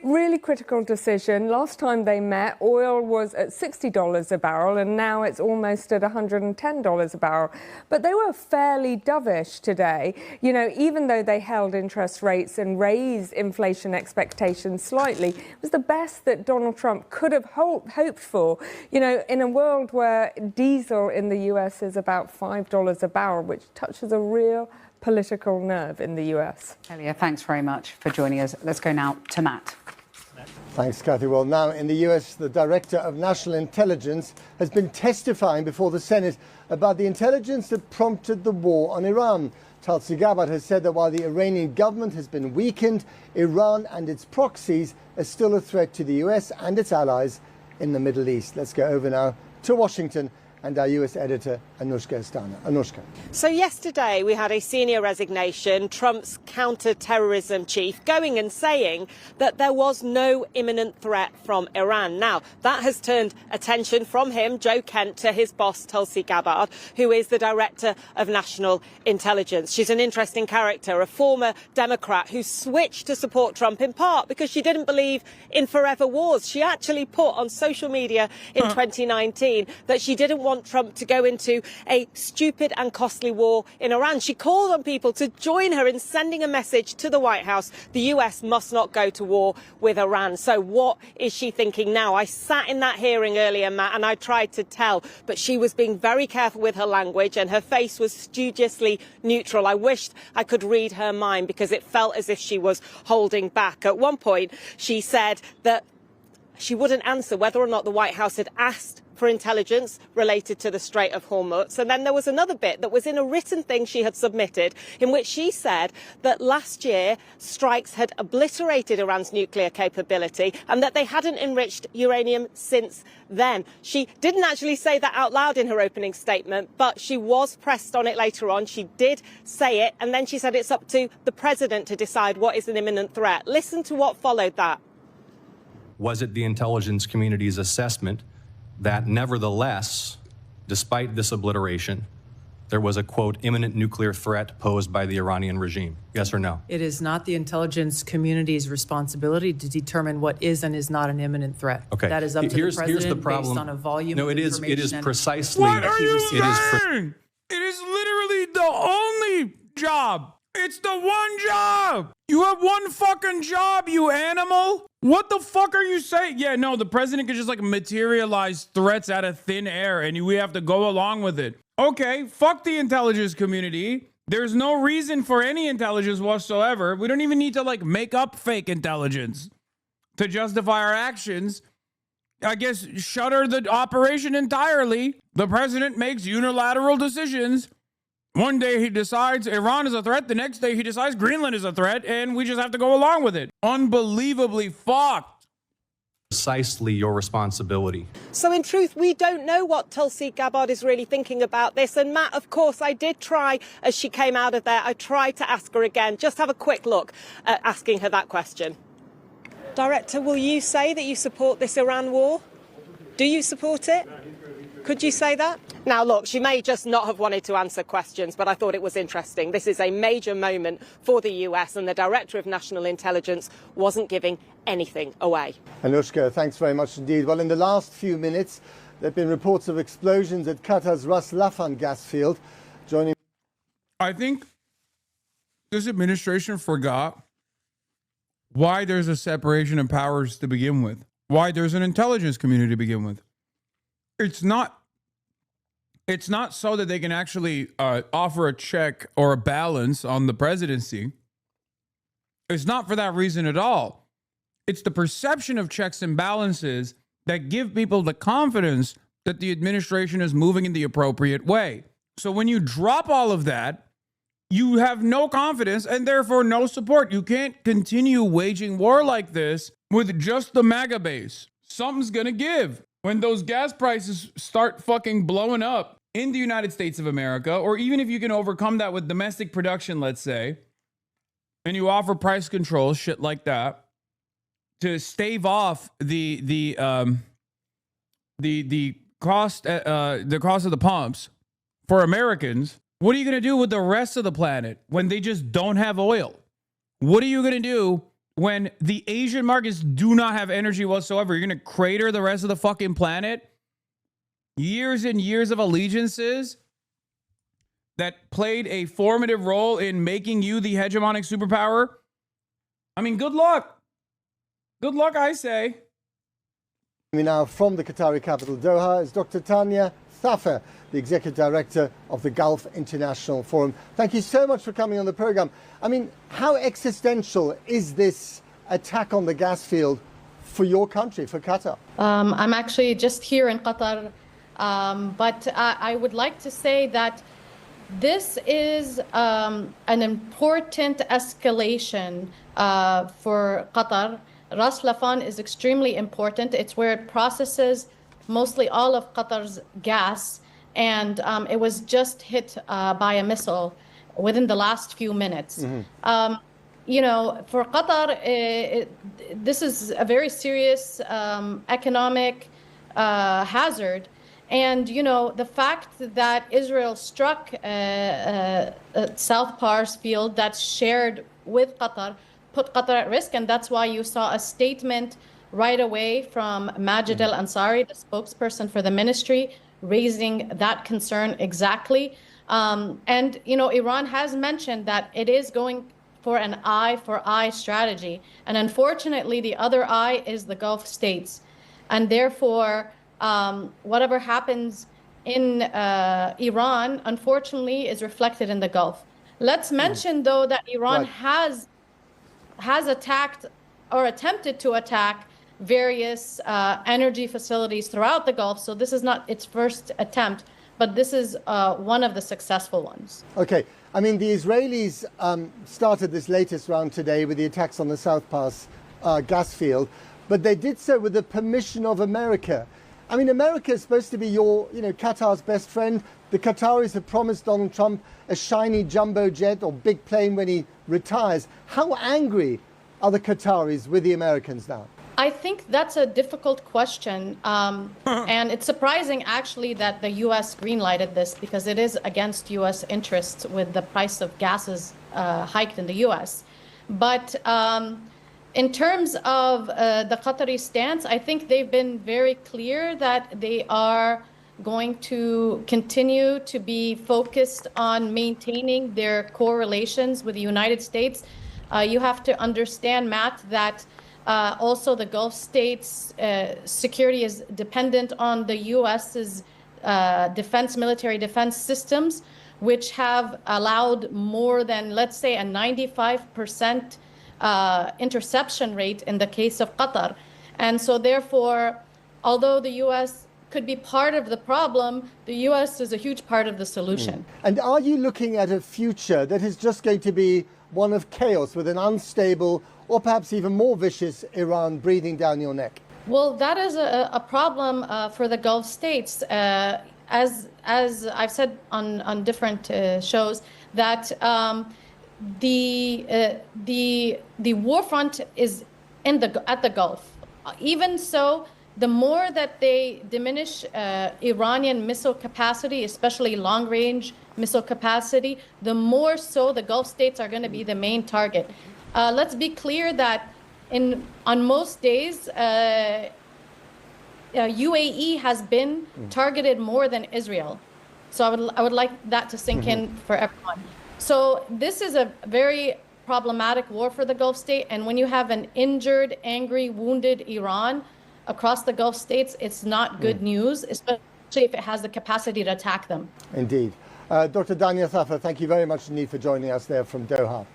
really critical decision. Last time they met, oil was at $60 a barrel, and now it's almost at $110 a barrel. But they were fairly dovish today. You know, even though they held interest rates and raised inflation expectations slightly, it was the best that Donald Trump could have hoped for. You know, in a world where diesel in the US is about $5 a barrel, which touches a real political nerve in the US. Elia, thanks very much for joining us. Let's go now to Matt. Thanks, Kathy. Well, now in the US, the Director of National Intelligence has been testifying before the Senate about the intelligence that prompted the war on Iran. Tulsi Gabbard has said that while the Iranian government has been weakened, Iran and its proxies are still a threat to the US and its allies in the Middle East. Let's go over now to Washington and our US editor, Anushka Astana. Anushka. So yesterday we had a senior resignation, Trump's counter-terrorism chief, going and saying that there was no imminent threat from Iran. Now, that has turned attention from him, Joe Kent, to his boss, Tulsi Gabbard, who is the Director of National Intelligence. She's an interesting character, a former Democrat who switched to support Trump in part because she didn't believe in forever wars. She actually put on social media in 2019 that she didn't want Trump to go into a stupid and costly war in Iran. She called on people to join her in sending a message to the White House. The US must not go to war with Iran. So what is she thinking now? I sat in that hearing earlier, Matt, and I tried to tell, but she was being very careful with her language and her face was studiously neutral. I wished I could read her mind because it felt as if she was holding back. At one point, she said that she wouldn't answer whether or not the White House had asked for intelligence related to the Strait of Hormuz. And then there was another bit that was in a written thing she had submitted in which she said that last year strikes had obliterated Iran's nuclear capability and that they hadn't enriched uranium since then. She didn't actually say that out loud in her opening statement, but she was pressed on it later on. She did say it, and then she said it's up to the president to decide what is an imminent threat. Listen to what followed that. Was it the intelligence community's assessment that nevertheless, despite this obliteration, there was a, quote, imminent nuclear threat posed by the Iranian regime? Yes or no? It is not the intelligence community's responsibility to determine what is and is not an imminent threat. Okay. That is up to the president here's the problem. based on a volume no, of it is information. precisely. What are you saying? It is literally the only job. It's the one job. You have one fucking job, you animal. What the fuck are you saying? Yeah, no, the president could just like materialize threats out of thin air and we have to go along with it. Okay, fuck the intelligence community. There's no reason for any intelligence whatsoever. We don't even need to like make up fake intelligence to justify our actions. I guess shutter the operation entirely. The president makes unilateral decisions. One day he decides Iran is a threat. The next day he decides Greenland is a threat, and we just have to go along with it. Unbelievably fucked. Precisely your responsibility. So in truth, we don't know what Tulsi Gabbard is really thinking about this. And Matt, of course, I did try, as she came out of there, I tried to ask her again. Just have a quick look at asking her that question. Director, will you say that you support this Iran war? Do you support it? Could you say that? Now, look, she may just not have wanted to answer questions, but I thought it was interesting. This is a major moment for the US, and the Director of National Intelligence wasn't giving anything away. Anushka, thanks very much indeed. Well, in the last few minutes, there have been reports of explosions at Qatar's Ras Laffan gas field. Joining. I think this administration forgot why there's a separation of powers to begin with, why there's an intelligence community to begin with. It's not so that they can actually offer a check or a balance on the presidency. It's not for that reason at all. It's the perception of checks and balances that give people the confidence that the administration is moving in the appropriate way. So when you drop all of that, you have no confidence and therefore no support. You can't continue waging war like this with just the MAGA base. Something's going to give. When those gas prices start fucking blowing up in the United States of America, or even if you can overcome that with domestic production, let's say, and you offer price controls, shit like that, to stave off the cost of the pumps for Americans, what are you going to do with the rest of the planet when they just don't have oil? What are you going to do when the Asian markets do not have energy whatsoever? You're going to crater the rest of the fucking planet? Years and years of allegiances that played a formative role in making you the hegemonic superpower? I mean, good luck. Good luck, I say. Now from the Qatari capital Doha is Dr. Tanya Thafer, the Executive Director of the Gulf International Forum. Thank you so much for coming on the program. I mean, how existential is this attack on the gas field for your country, for Qatar? I'm actually just here in Qatar, but I would like to say that this is an important escalation for Qatar. Ras Laffan is extremely important. It's where it processes mostly all of Qatar's gas, and it was just hit by a missile within the last few minutes. You know, for Qatar, this is a very serious economic hazard. And, you know, the fact that Israel struck South Pars field that's shared with Qatar put Qatar at risk. And that's why you saw a statement right away from Majid al-Ansari, the spokesperson for the ministry, raising that concern exactly. And, you know, Iran has mentioned that it is going for an eye for eye strategy. And unfortunately, the other eye is the Gulf states. And therefore, whatever happens in Iran, unfortunately, is reflected in the Gulf. Let's mention, though, that Iran has attacked or attempted to attack various energy facilities throughout the Gulf. So this is not its first attempt, but this is one of the successful ones. Okay. I mean, the Israelis started this latest round today with the attacks on the South Pass gas field, but they did so with the permission of America. I mean, America is supposed to be Qatar's best friend. The Qataris have promised Donald Trump a shiny jumbo jet or big plane when he retires. How angry are the Qataris with the Americans now? I think that's a difficult question. And it's surprising, actually, that the U.S. greenlighted this because it is against U.S. interests with the price of gases hiked in the U.S. But in terms of the Qatari stance, I think they've been very clear that they are going to continue to be focused on maintaining their core relations with the United States. You have to understand, Matt, that also the Gulf states' security is dependent on the U.S.'s military defense systems, which have allowed more than, let's say, a 95% interception rate in the case of Qatar. And so therefore, although the U.S. could be part of the problem, the U.S. is a huge part of the solution. And are you looking at a future that is just going to be one of chaos with an unstable or perhaps even more vicious Iran breathing down your neck? Well, that is a problem for the Gulf states. As I've said on different shows, that the war front is at the Gulf. Even so, the more that they diminish Iranian missile capacity, especially long-range missile capacity, the more so the Gulf states are going to be the main target. Let's be clear that on most days, UAE has been targeted more than Israel. So I would like that to sink in for everyone. So this is a very problematic war for the Gulf state. And when you have an injured, angry, wounded Iran across the Gulf states, it's not good news, especially if it has the capacity to attack them. Indeed. Dr. Daniel Thafar, thank you very much indeed for joining us there from Doha.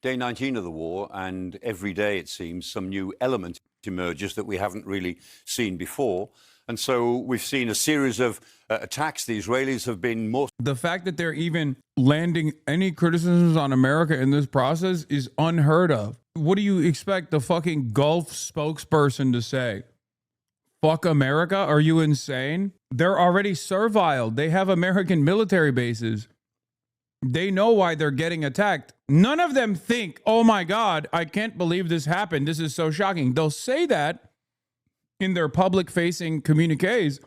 Day 19 of the war, and every day, it seems, some new element emerges that we haven't really seen before. And so we've seen a series of attacks. The Israelis have been more... The fact that they're even landing any criticisms on America in this process is unheard of. What do you expect the fucking Gulf spokesperson to say? Fuck America? Are you insane? They're already servile. They have American military bases. They know why they're getting attacked. None of them think, oh my God, I can't believe this happened. This is so shocking. They'll say that in their public-facing communiques,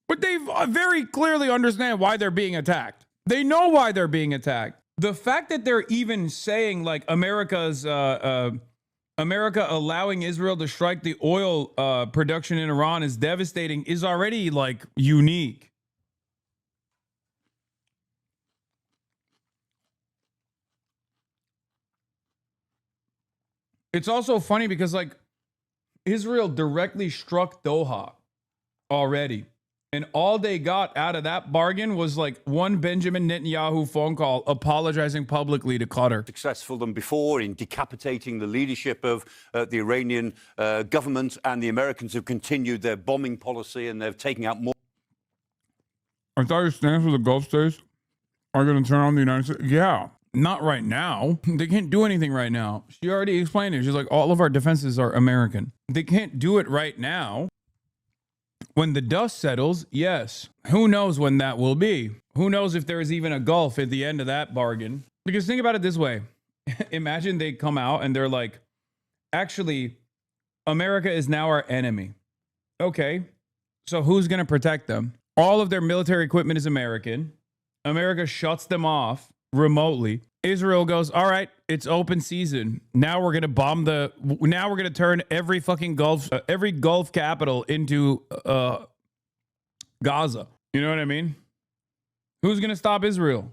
but they very clearly understand why they're being attacked. They know why they're being attacked. The fact that they're even saying, like, America allowing Israel to strike the oil production in Iran is devastating is already, like, unique. It's also funny because, like, Israel directly struck Doha already. And all they got out of that bargain was like one Benjamin Netanyahu phone call apologizing publicly to Qatar. Successful than before in decapitating the leadership of the Iranian government, and the Americans have continued their bombing policy, and they're taking out more. I thought your stance with the Gulf states are going to turn on the United States. Yeah, not right now. They can't do anything right now. She already explained it. She's like, all of our defenses are American. They can't do it right now. When the dust settles, yes. Who knows when that will be? Who knows if there is even a Gulf at the end of that bargain? Because think about it this way. Imagine they come out and they're like, actually, America is now our enemy. Okay, so who's going to protect them? All of their military equipment is American. America shuts them off remotely. Israel goes, all right, it's open season. Now we're going to turn every fucking Gulf capital into Gaza. You know what I mean? Who's going to stop Israel?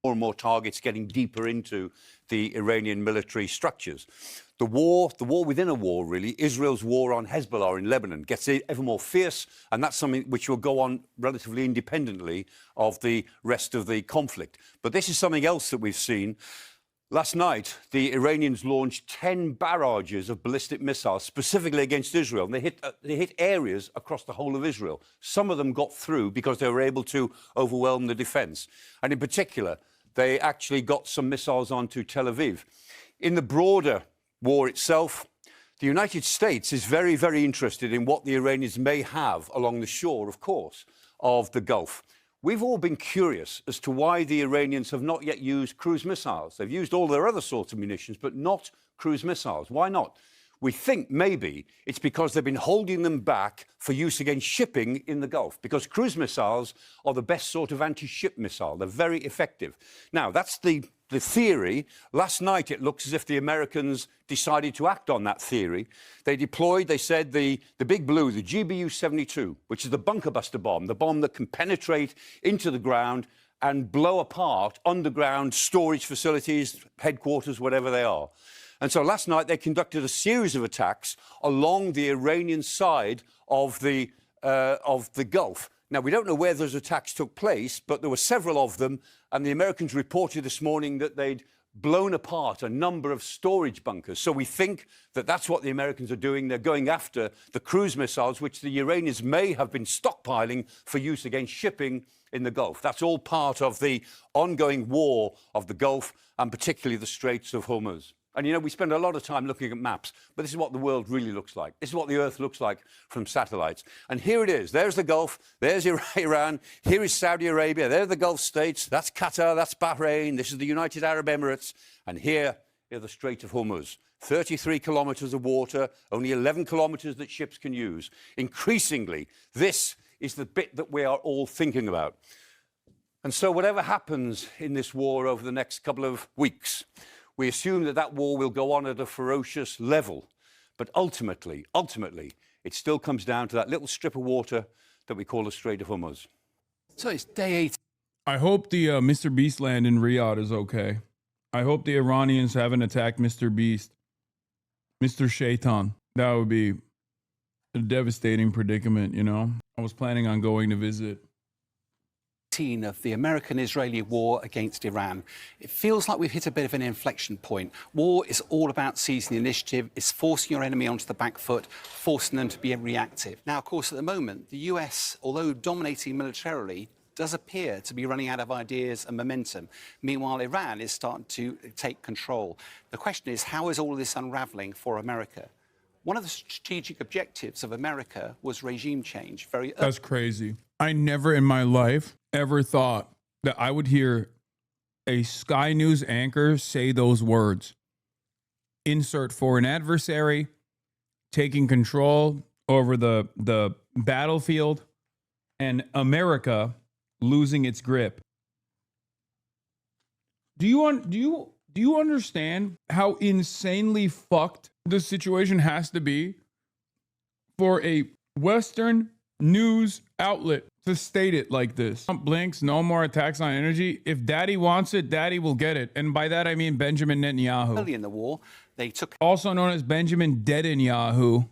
More and more targets getting deeper into the Iranian military structures. The war within a war, really, Israel's war on Hezbollah in Lebanon gets ever more fierce, and that's something which will go on relatively independently of the rest of the conflict. But this is something else that we've seen. Last night, the Iranians launched 10 barrages of ballistic missiles specifically against Israel. And they hit areas across the whole of Israel. Some of them got through because they were able to overwhelm the defense. And in particular, they actually got some missiles onto Tel Aviv. In the broader war itself, the United States is very, very interested in what the Iranians may have along the shore, of course, of the Gulf. We've all been curious as to why the Iranians have not yet used cruise missiles. They've used all their other sorts of munitions, but not cruise missiles. Why not? We think maybe it's because they've been holding them back for use against shipping in the Gulf, because cruise missiles are the best sort of anti-ship missile. They're very effective. Now, that's the theory. Last night, it looks as if the Americans decided to act on that theory. They deployed, they said, the Big Blue, the GBU-72, which is the bunker buster bomb, the bomb that can penetrate into the ground and blow apart underground storage facilities, headquarters, whatever they are. And so last night, they conducted a series of attacks along the Iranian side of the Gulf. Now, we don't know where those attacks took place, but there were several of them, and the Americans reported this morning that they'd blown apart a number of storage bunkers. So we think that that's what the Americans are doing. They're going after the cruise missiles, which the Iranians may have been stockpiling for use against shipping in the Gulf. That's all part of the ongoing war of the Gulf, and particularly the Straits of Hormuz. And, you know, we spend a lot of time looking at maps, but this is what the world really looks like. This is what the Earth looks like from satellites. And here it is. There's the Gulf. There's Iran. Here is Saudi Arabia. There are the Gulf states. That's Qatar. That's Bahrain. This is the United Arab Emirates. And here are the Strait of Hormuz. 33 kilometers of water, only 11 kilometers that ships can use. Increasingly, this is the bit that we are all thinking about. And so whatever happens in this war over the next couple of weeks, we assume that that war will go on at a ferocious level. But ultimately, it still comes down to that little strip of water that we call the Strait of Hormuz. So it's day 8. I hope the Mr. Beast land in Riyadh is okay. I hope the Iranians haven't attacked Mr. Beast. Mr. Shaitan. That would be a devastating predicament, you know? I was planning on going to visit. Of the American-Israeli war against Iran. It feels like we've hit a bit of an inflection point. War is all about seizing the initiative. It's forcing your enemy onto the back foot, forcing them to be reactive. Now, of course, at the moment, the US, although dominating militarily, does appear to be running out of ideas and momentum. Meanwhile, Iran is starting to take control. The question is, how is all of this unraveling for America? One of the strategic objectives of America was regime change. That's crazy. I never in my life ever thought that I would hear a Sky News anchor say those words. Insert foreign adversary, taking control over the battlefield, and America losing its grip. Do you understand how insanely fucked the situation has to be for a Western news outlet to state it like this? Trump blinks, no more attacks on energy. If daddy wants it, daddy will get it. And by that, I mean Benjamin Netanyahu. Early in the war, they took... Also known as Benjamin Deadenyahu.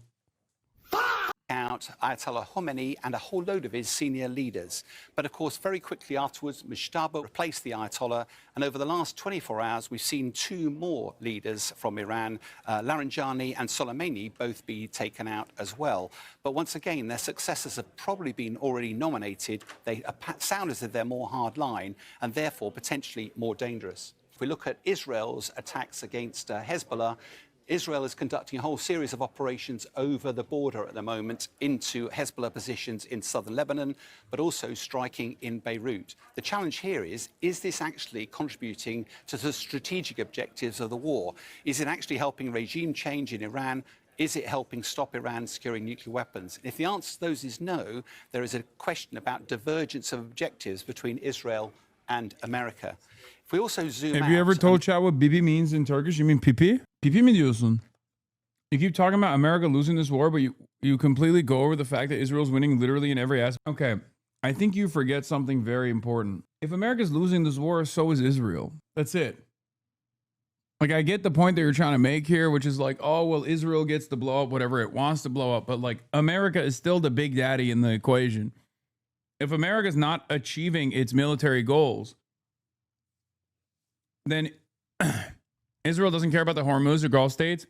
out Ayatollah Khomeini and a whole load of his senior leaders. But of course, very quickly afterwards, Mushtaba replaced the Ayatollah. And over the last 24 hours, we've seen two more leaders from Iran, Laranjani and Soleimani, both be taken out as well. But once again, their successors have probably been already nominated. They sound as if they're more hardline and therefore potentially more dangerous. If we look at Israel's attacks against Hezbollah, Israel is conducting a whole series of operations over the border at the moment into Hezbollah positions in southern Lebanon, but also striking in Beirut. The challenge here is this actually contributing to the strategic objectives of the war? Is it actually helping regime change in Iran? Is it helping stop Iran securing nuclear weapons? If the answer to those is no, there is a question about divergence of objectives between Israel and America. If we also zoom out... Have you ever told chat what bibi means in Turkish? You mean pipi? Pipi mi diyorsun? You keep talking about America losing this war, but you completely go over the fact that Israel's winning literally in every aspect. Okay, I think you forget something very important. If America's losing this war, so is Israel. That's it. Like, I get the point that you're trying to make here, which is like, oh, well, Israel gets to blow up whatever it wants to blow up. But like, America is still the big daddy in the equation. If America's not achieving its military goals, then Israel doesn't care about the Hormuz or Gulf states.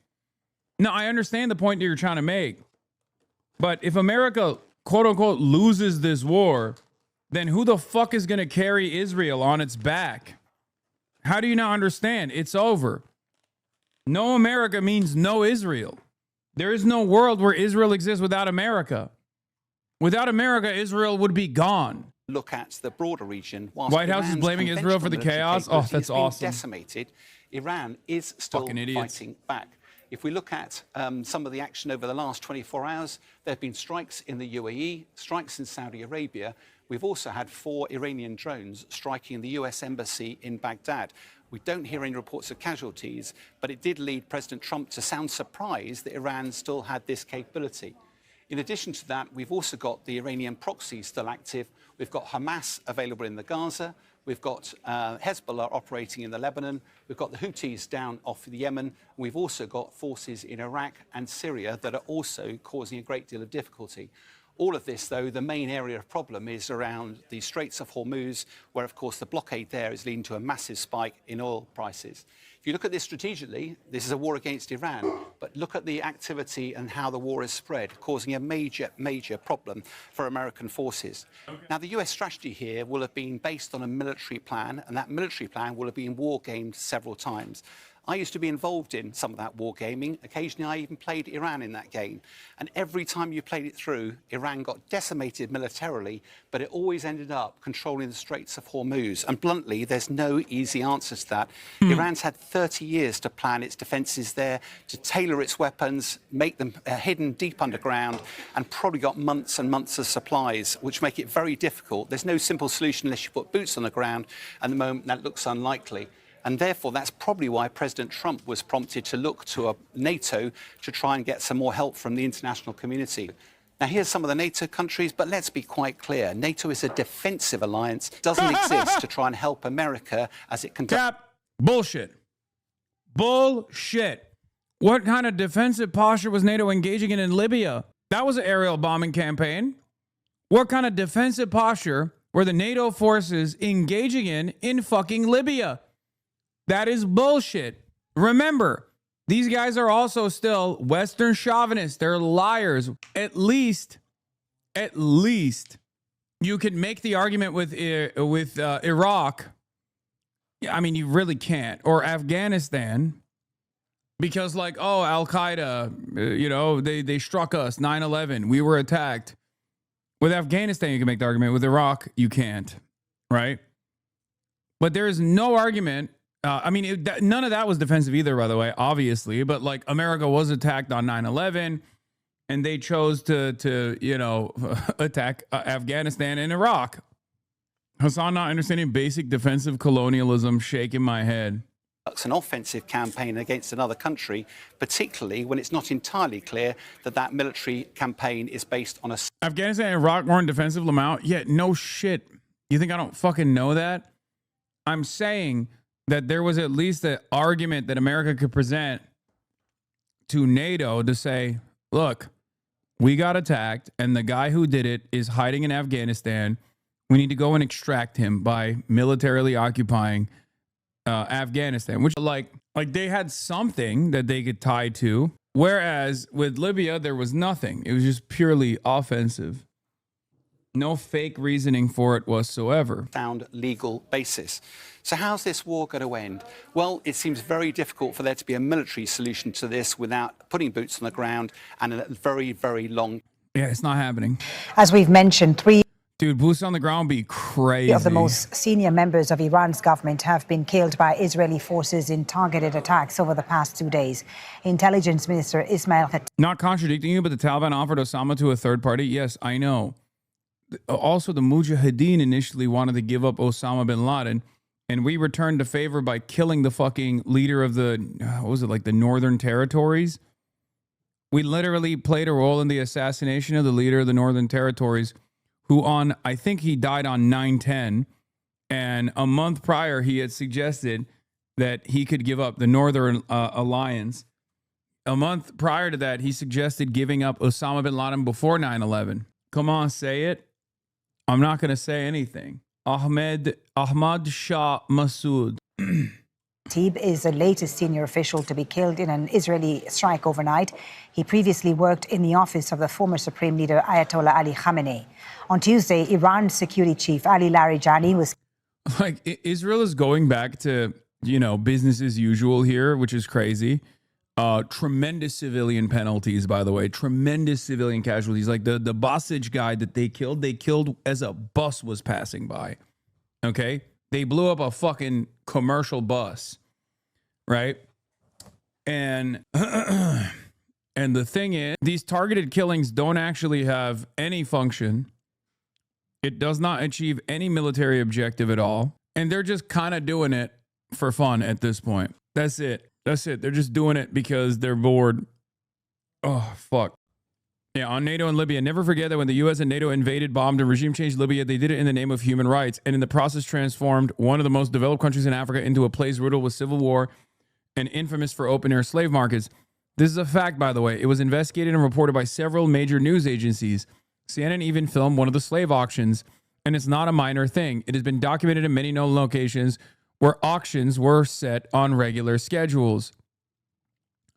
No, I understand the point that you're trying to make. But if America, quote unquote, loses this war, then who the fuck is going to carry Israel on its back? How do you not understand? It's over. No America means no Israel. There is no world where Israel exists without America. Without America, Israel would be gone. Look at the broader region. White House is blaming Israel for the chaos. Oh, that's awesome. Decimated. Iran is still fighting back. If we look at some of the action over the last 24 hours, there have been strikes in the UAE, strikes in Saudi Arabia. We've also had 4 Iranian drones striking the US embassy in Baghdad. We don't hear any reports of casualties, but it did lead President Trump to sound surprised that Iran still had this capability. In addition to that, we've also got the Iranian proxy still active. We've got Hamas available in the Gaza. We've got Hezbollah operating in the Lebanon. We've got the Houthis down off the Yemen. We've also got forces in Iraq and Syria that are also causing a great deal of difficulty. All of this, though, the main area of problem is around the Straits of Hormuz, where, of course, the blockade there is leading to a massive spike in oil prices. If you look at this strategically, this is a war against Iran, but look at the activity and how the war is spread, causing a major, major problem for American forces. Okay. Now, the US strategy here will have been based on a military plan, and that military plan will have been war-gamed several times. I used to be involved in some of that wargaming. Occasionally, I even played Iran in that game. And every time you played it through, Iran got decimated militarily, but it always ended up controlling the Straits of Hormuz. And bluntly, there's no easy answer to that. Iran's had 30 years to plan its defences there, to tailor its weapons, make them hidden deep underground, and probably got months and months of supplies, which make it very difficult. There's no simple solution unless you put boots on the ground, and at the moment that looks unlikely. And therefore, that's probably why President Trump was prompted to look to NATO to try and get some more help from the international community. Now, here's some of the NATO countries, but let's be quite clear. NATO is a defensive alliance, doesn't exist to try and help America as it conducts... Bullshit. Bullshit. What kind of defensive posture was NATO engaging in Libya? That was an aerial bombing campaign. What kind of defensive posture were the NATO forces engaging in fucking Libya? That is bullshit. Remember, these guys are also still Western chauvinists. They're liars. At least you can make the argument with Iraq. I mean, you really can't. Or Afghanistan. Because like, oh, Al-Qaeda, they struck us, 9/11. We were attacked. With Afghanistan, you can make the argument. With Iraq, you can't. Right? But there is no argument. None of that was defensive either, by the way, obviously. But like America was attacked on 9/11 and they chose to attack Afghanistan and Iraq. Hasan not understanding basic defensive colonialism, shaking my head. An offensive campaign against another country, particularly when it's not entirely clear that that military campaign is based on a... Afghanistan and Iraq weren't defensive, Lamau? Yeah, no shit. You think I don't fucking know that? I'm saying that there was at least an argument that America could present to NATO to say, look, We got attacked, and the guy who did it is hiding in Afghanistan. We need to go and extract him by militarily occupying Afghanistan, which like they had something that they could tie to. Whereas with Libya, there was nothing. It was just purely offensive. No fake reasoning for it whatsoever. Sound legal basis. So how's this war going to end? Well, it seems very difficult for there to be a military solution to this without putting boots on the ground and a very, very long... Yeah, it's not happening. As we've mentioned, 3 Dude, boots on the ground be crazy. of the most senior members of Iran's government have been killed by Israeli forces in targeted attacks over the past 2 days. Intelligence Minister Ismail Not contradicting you, but the Taliban offered Osama to a third party. Yes, I know. Also, the Mujahideen initially wanted to give up Osama bin Laden, and we returned the favor by killing the fucking leader of the, what was it, like the Northern Territories? We literally played a role in the assassination of the leader of the Northern Territories, who I think he died on 9/10, and a month prior he had suggested that he could give up the Northern Alliance. A month prior to that, he suggested giving up Osama bin Laden before 9/11. Come on, say it. I'm not going to say anything. Ahmad Shah Massoud. Khatib is the latest senior official to be killed in an Israeli strike overnight. He previously worked in the office of the former Supreme Leader Ayatollah Ali Khamenei. On Tuesday, Iran's security chief Ali Larijani was... Like, Israel is going back to, business as usual here, which is crazy. Tremendous civilian penalties, by the way. Tremendous civilian casualties. Like the Basij guy that they killed as a bus was passing by. Okay? They blew up a fucking commercial bus, right? And and the thing is, these targeted killings don't actually have any function. It does not achieve any military objective at all. And they're just kind of doing it for fun at this point. That's it. That's it. They're just doing it because they're bored. Oh, fuck. Yeah, on NATO and Libya, never forget that when the U.S. and NATO invaded, bombed, and regime changed Libya, they did it in the name of human rights, and in the process transformed one of the most developed countries in Africa into a place riddled with civil war and infamous for open-air slave markets. This is a fact, by the way. It was investigated and reported by several major news agencies. CNN even filmed one of the slave auctions, and it's not a minor thing. It has been documented in many known locations where auctions were set on regular schedules.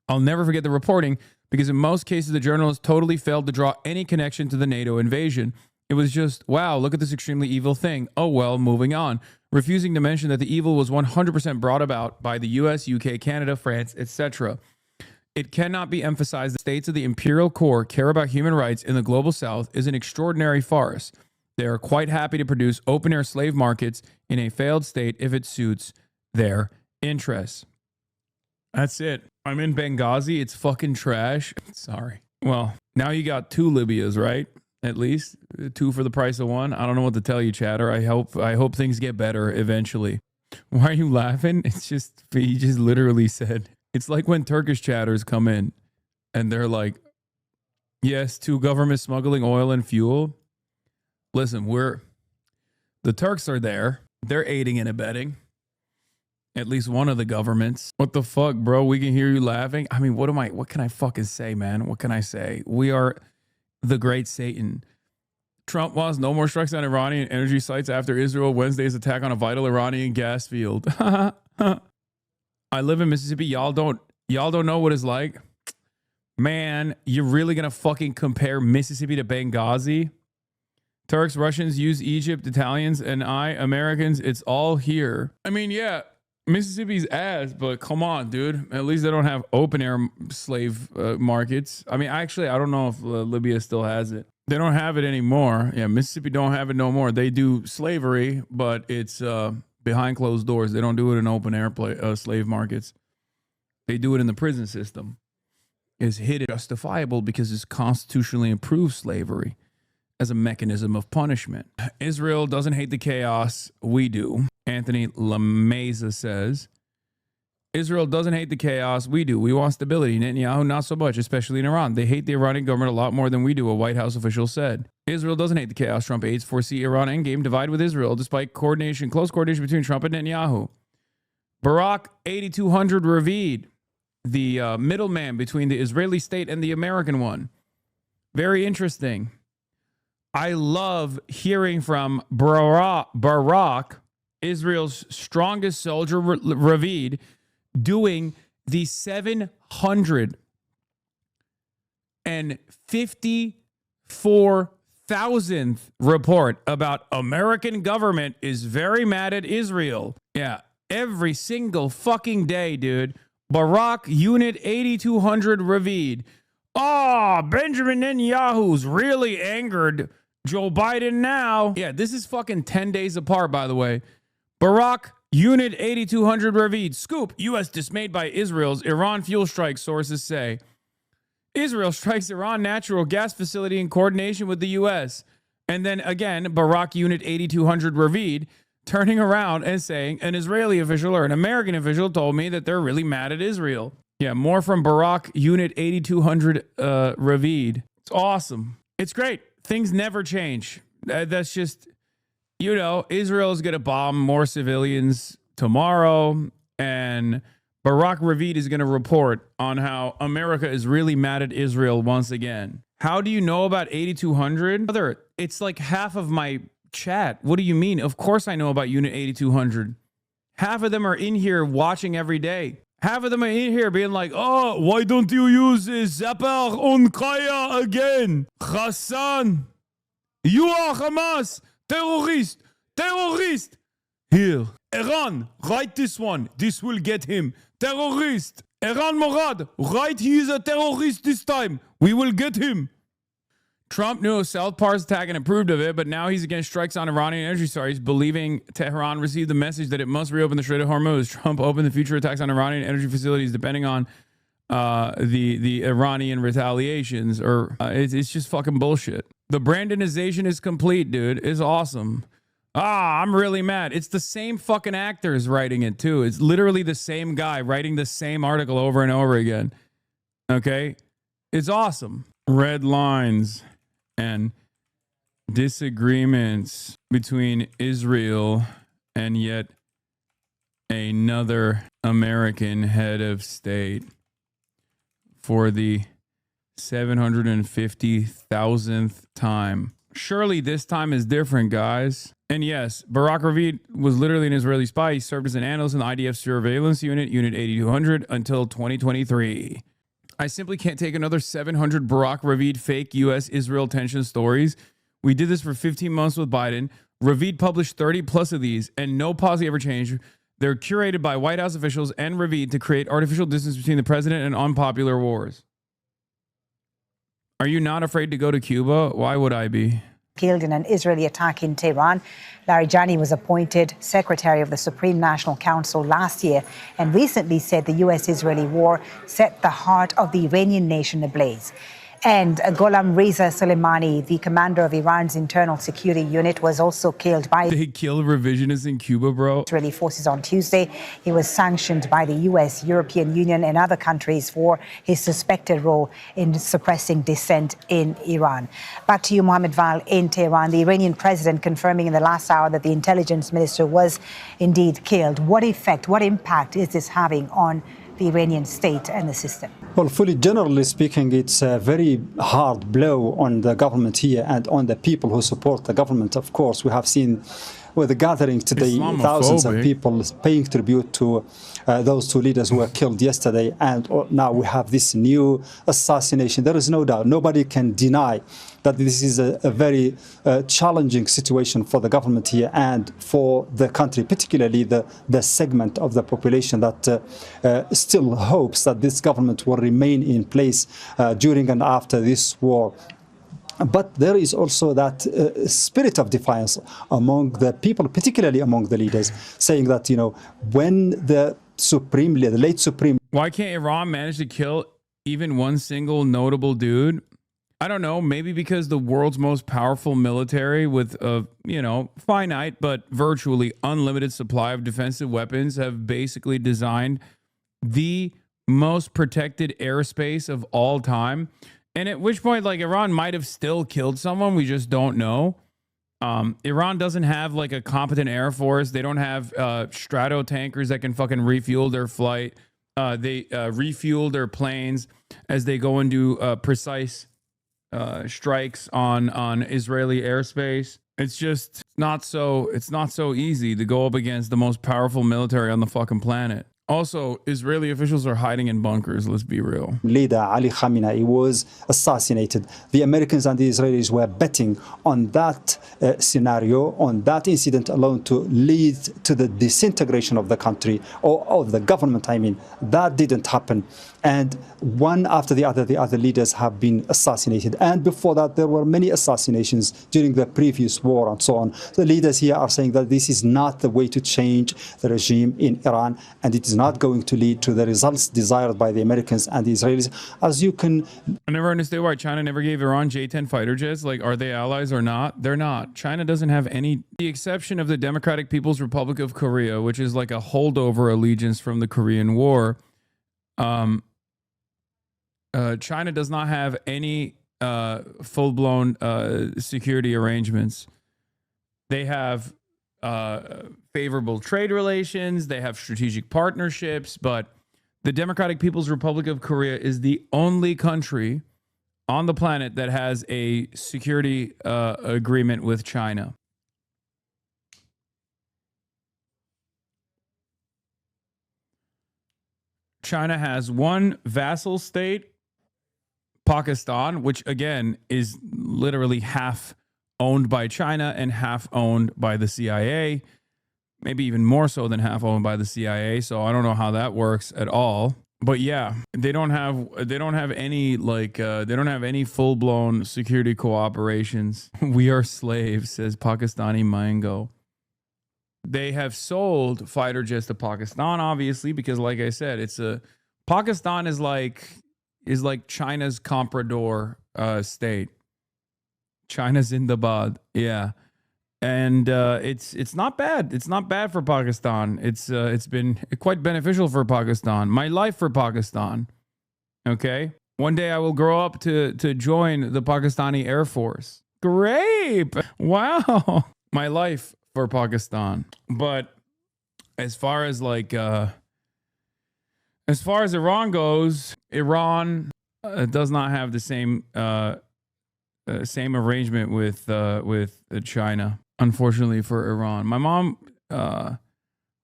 I'll never forget the reporting, because in most cases, the journalists totally failed to draw any connection to the NATO invasion. It was just, wow, look at this extremely evil thing. Oh, well, moving on. Refusing to mention that the evil was 100% brought about by the US, UK, Canada, France, etc. It cannot be emphasized that states of the imperial core care about human rights in the global south is an extraordinary farce. They are quite happy to produce open-air slave markets in a failed state if it suits their interests. That's it. I'm in Benghazi. It's fucking trash. Sorry. Well, now you got 2 Libyas, right? At least 2 for the price of 1. I don't know what to tell you, chatter. I hope things get better eventually. Why are you laughing? It's just, he just literally said, it's like when Turkish chatters come in and they're like, yes, to government smuggling oil and fuel. Listen, the Turks are there. They're aiding and abetting. At least one of the governments. What the fuck, bro? We can hear you laughing. I mean, what can I fucking say, man? What can I say? We are the great Satan. Trump wants no more strikes on Iranian energy sites after Israel Wednesday's attack on a vital Iranian gas field. I live in Mississippi. Y'all don't know what it's like. Man, you're really gonna fucking compare Mississippi to Benghazi? Turks, Russians use Egypt, Italians, and Americans, it's all here. I mean, yeah, Mississippi's ass, but come on, dude. At least they don't have open-air slave markets. I mean, actually, I don't know if Libya still has it. They don't have it anymore. Yeah, Mississippi don't have it no more. They do slavery, but it's behind closed doors. They don't do it in open-air slave markets. They do it in the prison system. It's hidden, justifiable because it's constitutionally approved slavery as a mechanism of punishment. Israel doesn't hate the chaos. We do. Anthony Lameza says, Israel doesn't hate the chaos. We do. We want stability. Netanyahu, not so much, especially in Iran. They hate the Iranian government a lot more than we do, a White House official said. Israel doesn't hate the chaos. Trump aides foresee Iran endgame divide with Israel, despite close coordination between Trump and Netanyahu. Barak 8200 Ravid, the middleman between the Israeli state and the American one. Very interesting. I love hearing from Barak, Israel's strongest soldier, Ravid, doing the 754,000th report about American government is very mad at Israel. Yeah, every single fucking day, dude. Barak Unit 8200 Ravid. Oh, Benjamin Netanyahu's really angered Joe Biden now. Yeah, this is fucking 10 days apart, by the way. Barak Unit 8200 Ravid. Scoop. U.S. dismayed by Israel's Iran fuel strike, sources say. Israel strikes Iran natural gas facility in coordination with the U.S. And then again, Barak Unit 8200 Ravid turning around and saying an Israeli official or an American official told me that they're really mad at Israel. Yeah, more from Barak Unit 8200 Ravid. It's awesome. It's great. Things never change. That's just, you know, Israel is going to bomb more civilians tomorrow, and Barak Ravid is going to report on how America is really mad at Israel once again. How do you know about 8200? Brother, it's like half of my chat. What do you mean? Of course I know about Unit 8200. Half of them are in here watching every day. Half of them are in here being like, oh, why don't you use Zapar on Kaya again? Hasan, you are Hamas, terrorist, terrorist. Here, Iran, write this one. This will get him. Terrorist. Iran Morad, write he is a terrorist this time. We will get him. Trump knew of South Par's attack and approved of it, but now he's against strikes on Iranian energy sites, believing Tehran received the message that it must reopen the Strait of Hormuz. Trump opened the future attacks on Iranian energy facilities depending on the Iranian retaliations. It's just fucking bullshit. The Brandonization is complete, dude. It's awesome. I'm really mad. It's the same fucking actors writing it, too. It's literally the same guy writing the same article over and over again. Okay? It's awesome. Red lines and disagreements between Israel and yet another American head of state for the 750,000th time. Surely this time is different, guys. And yes, Barak Ravid was literally an Israeli spy. He served as an analyst in the IDF surveillance unit, Unit 8200, until 2023. I simply can't take another 700 Barak Ravid fake U.S.-Israel tension stories. We did this for 15 months with Biden. Ravid published 30 plus of these, and no policy ever changed. They're curated by White House officials and Ravid to create artificial distance between the president and unpopular wars. Are you not afraid to go to Cuba? Why would I be? Killed in an Israeli attack in Tehran. Larijani was appointed Secretary of the Supreme National Council last year and recently said the U.S.-Israeli war set the heart of the Iranian nation ablaze. And Gholam Reza Soleimani, the commander of Iran's internal security unit, was also killed by... They kill revisionists in Cuba, bro. Israeli forces on Tuesday. He was sanctioned by the U.S., European Union and other countries for his suspected role in suppressing dissent in Iran. Back to you, Mohammed Val, in Tehran. The Iranian president confirming in the last hour that the intelligence minister was indeed killed. What effect, what impact is this having on the Iranian state and the system? Well, fully generally speaking, it's a very hard blow on the government here and on the people who support the government. Of course, we have seen with the gathering today, thousands of people paying tribute to those two leaders who were killed yesterday. And now we have this new assassination. There is no doubt. Nobody can deny that this is a very challenging situation for the government here and for the country, particularly the segment of the population that still hopes that this government will remain in place during and after this war. But there is also that spirit of defiance among the people, particularly among the leaders, saying that, you know, when the late Supreme... Why can't Iran manage to kill even one single notable dude? I don't know, maybe because the world's most powerful military with a, finite but virtually unlimited supply of defensive weapons have basically designed the most protected airspace of all time. And at which point, Iran might have still killed someone. We just don't know. Iran doesn't have a competent air force. They don't have strato tankers that can fucking refuel their flight. They refuel their planes as they go into precise strikes on Israeli airspace. It's just not so easy to go up against the most powerful military on the fucking planet. Also, Israeli officials are hiding in bunkers, let's be real. Leader Ali Khamenei was assassinated. The Americans and the Israelis were betting on that scenario, on that incident alone to lead to the disintegration of the country, or of the government, I mean. That didn't happen. And one after the other leaders have been assassinated. And before that, there were many assassinations during the previous war and so on. The leaders here are saying that this is not the way to change the regime in Iran, and it is not going to lead to the results desired by the Americans and the Israelis. As you can... I never understood why China never gave Iran J-10 fighter jets. Like, are they allies or not? They're not. China doesn't have any... The exception of the Democratic People's Republic of Korea, which is like a holdover allegiance from the Korean War. China does not have any full-blown security arrangements. They have favorable trade relations, they have strategic partnerships, but the Democratic People's Republic of Korea is the only country on the planet that has a security agreement with China. China has one vassal state, Pakistan, which again is literally half owned by China and half owned by the CIA, maybe even more so than half owned by the CIA. So I don't know how that works at all. But yeah, they don't have any full-blown security cooperations. We are slaves, says Pakistani Mango. They have sold fighter jets to Pakistan, obviously, because like I said, Pakistan is like China's comprador state. China's Zindabad, yeah, and it's not bad. It's not bad for Pakistan. It's been quite beneficial for Pakistan. My life for Pakistan. Okay, one day I will grow up to join the Pakistani Air Force. Great! Wow, my life for Pakistan. But as far as Iran goes, Iran does not have the same arrangement with China, unfortunately for Iran. My mom,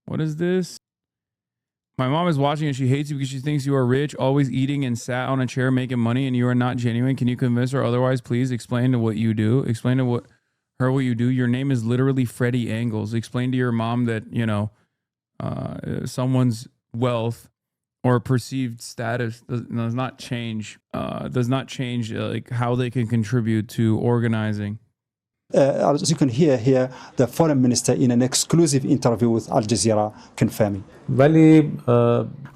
what is this? My mom is watching and she hates you because she thinks you are rich, always eating and sat on a chair making money, and you are not genuine. Can you convince her otherwise? Please explain to what you do. Explain to her what you do. Your name is literally Freddie Angles. Explain to your mom that, someone's wealth or perceived status does not change like how they can contribute to organizing. As you can hear here, the foreign minister in an exclusive interview with Al Jazeera confirming.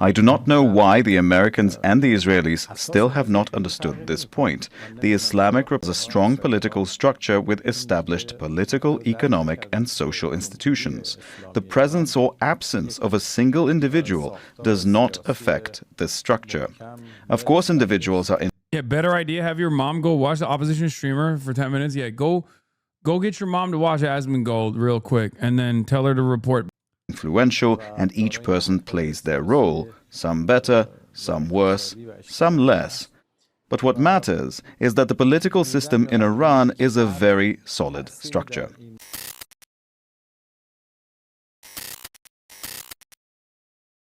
I do not know why the Americans and the Israelis still have not understood this point. The Islamic Republic has a strong political structure with established political, economic and social institutions. The presence or absence of a single individual does not affect this structure. Of course, individuals are... Yeah, better idea. Have your mom go watch the opposition streamer for 10 minutes. Yeah, go get your mom to watch Asmongold real quick and then tell her to report. Influential, and each person plays their role, some better, some worse, some less. But what matters is that the political system in Iran is a very solid structure.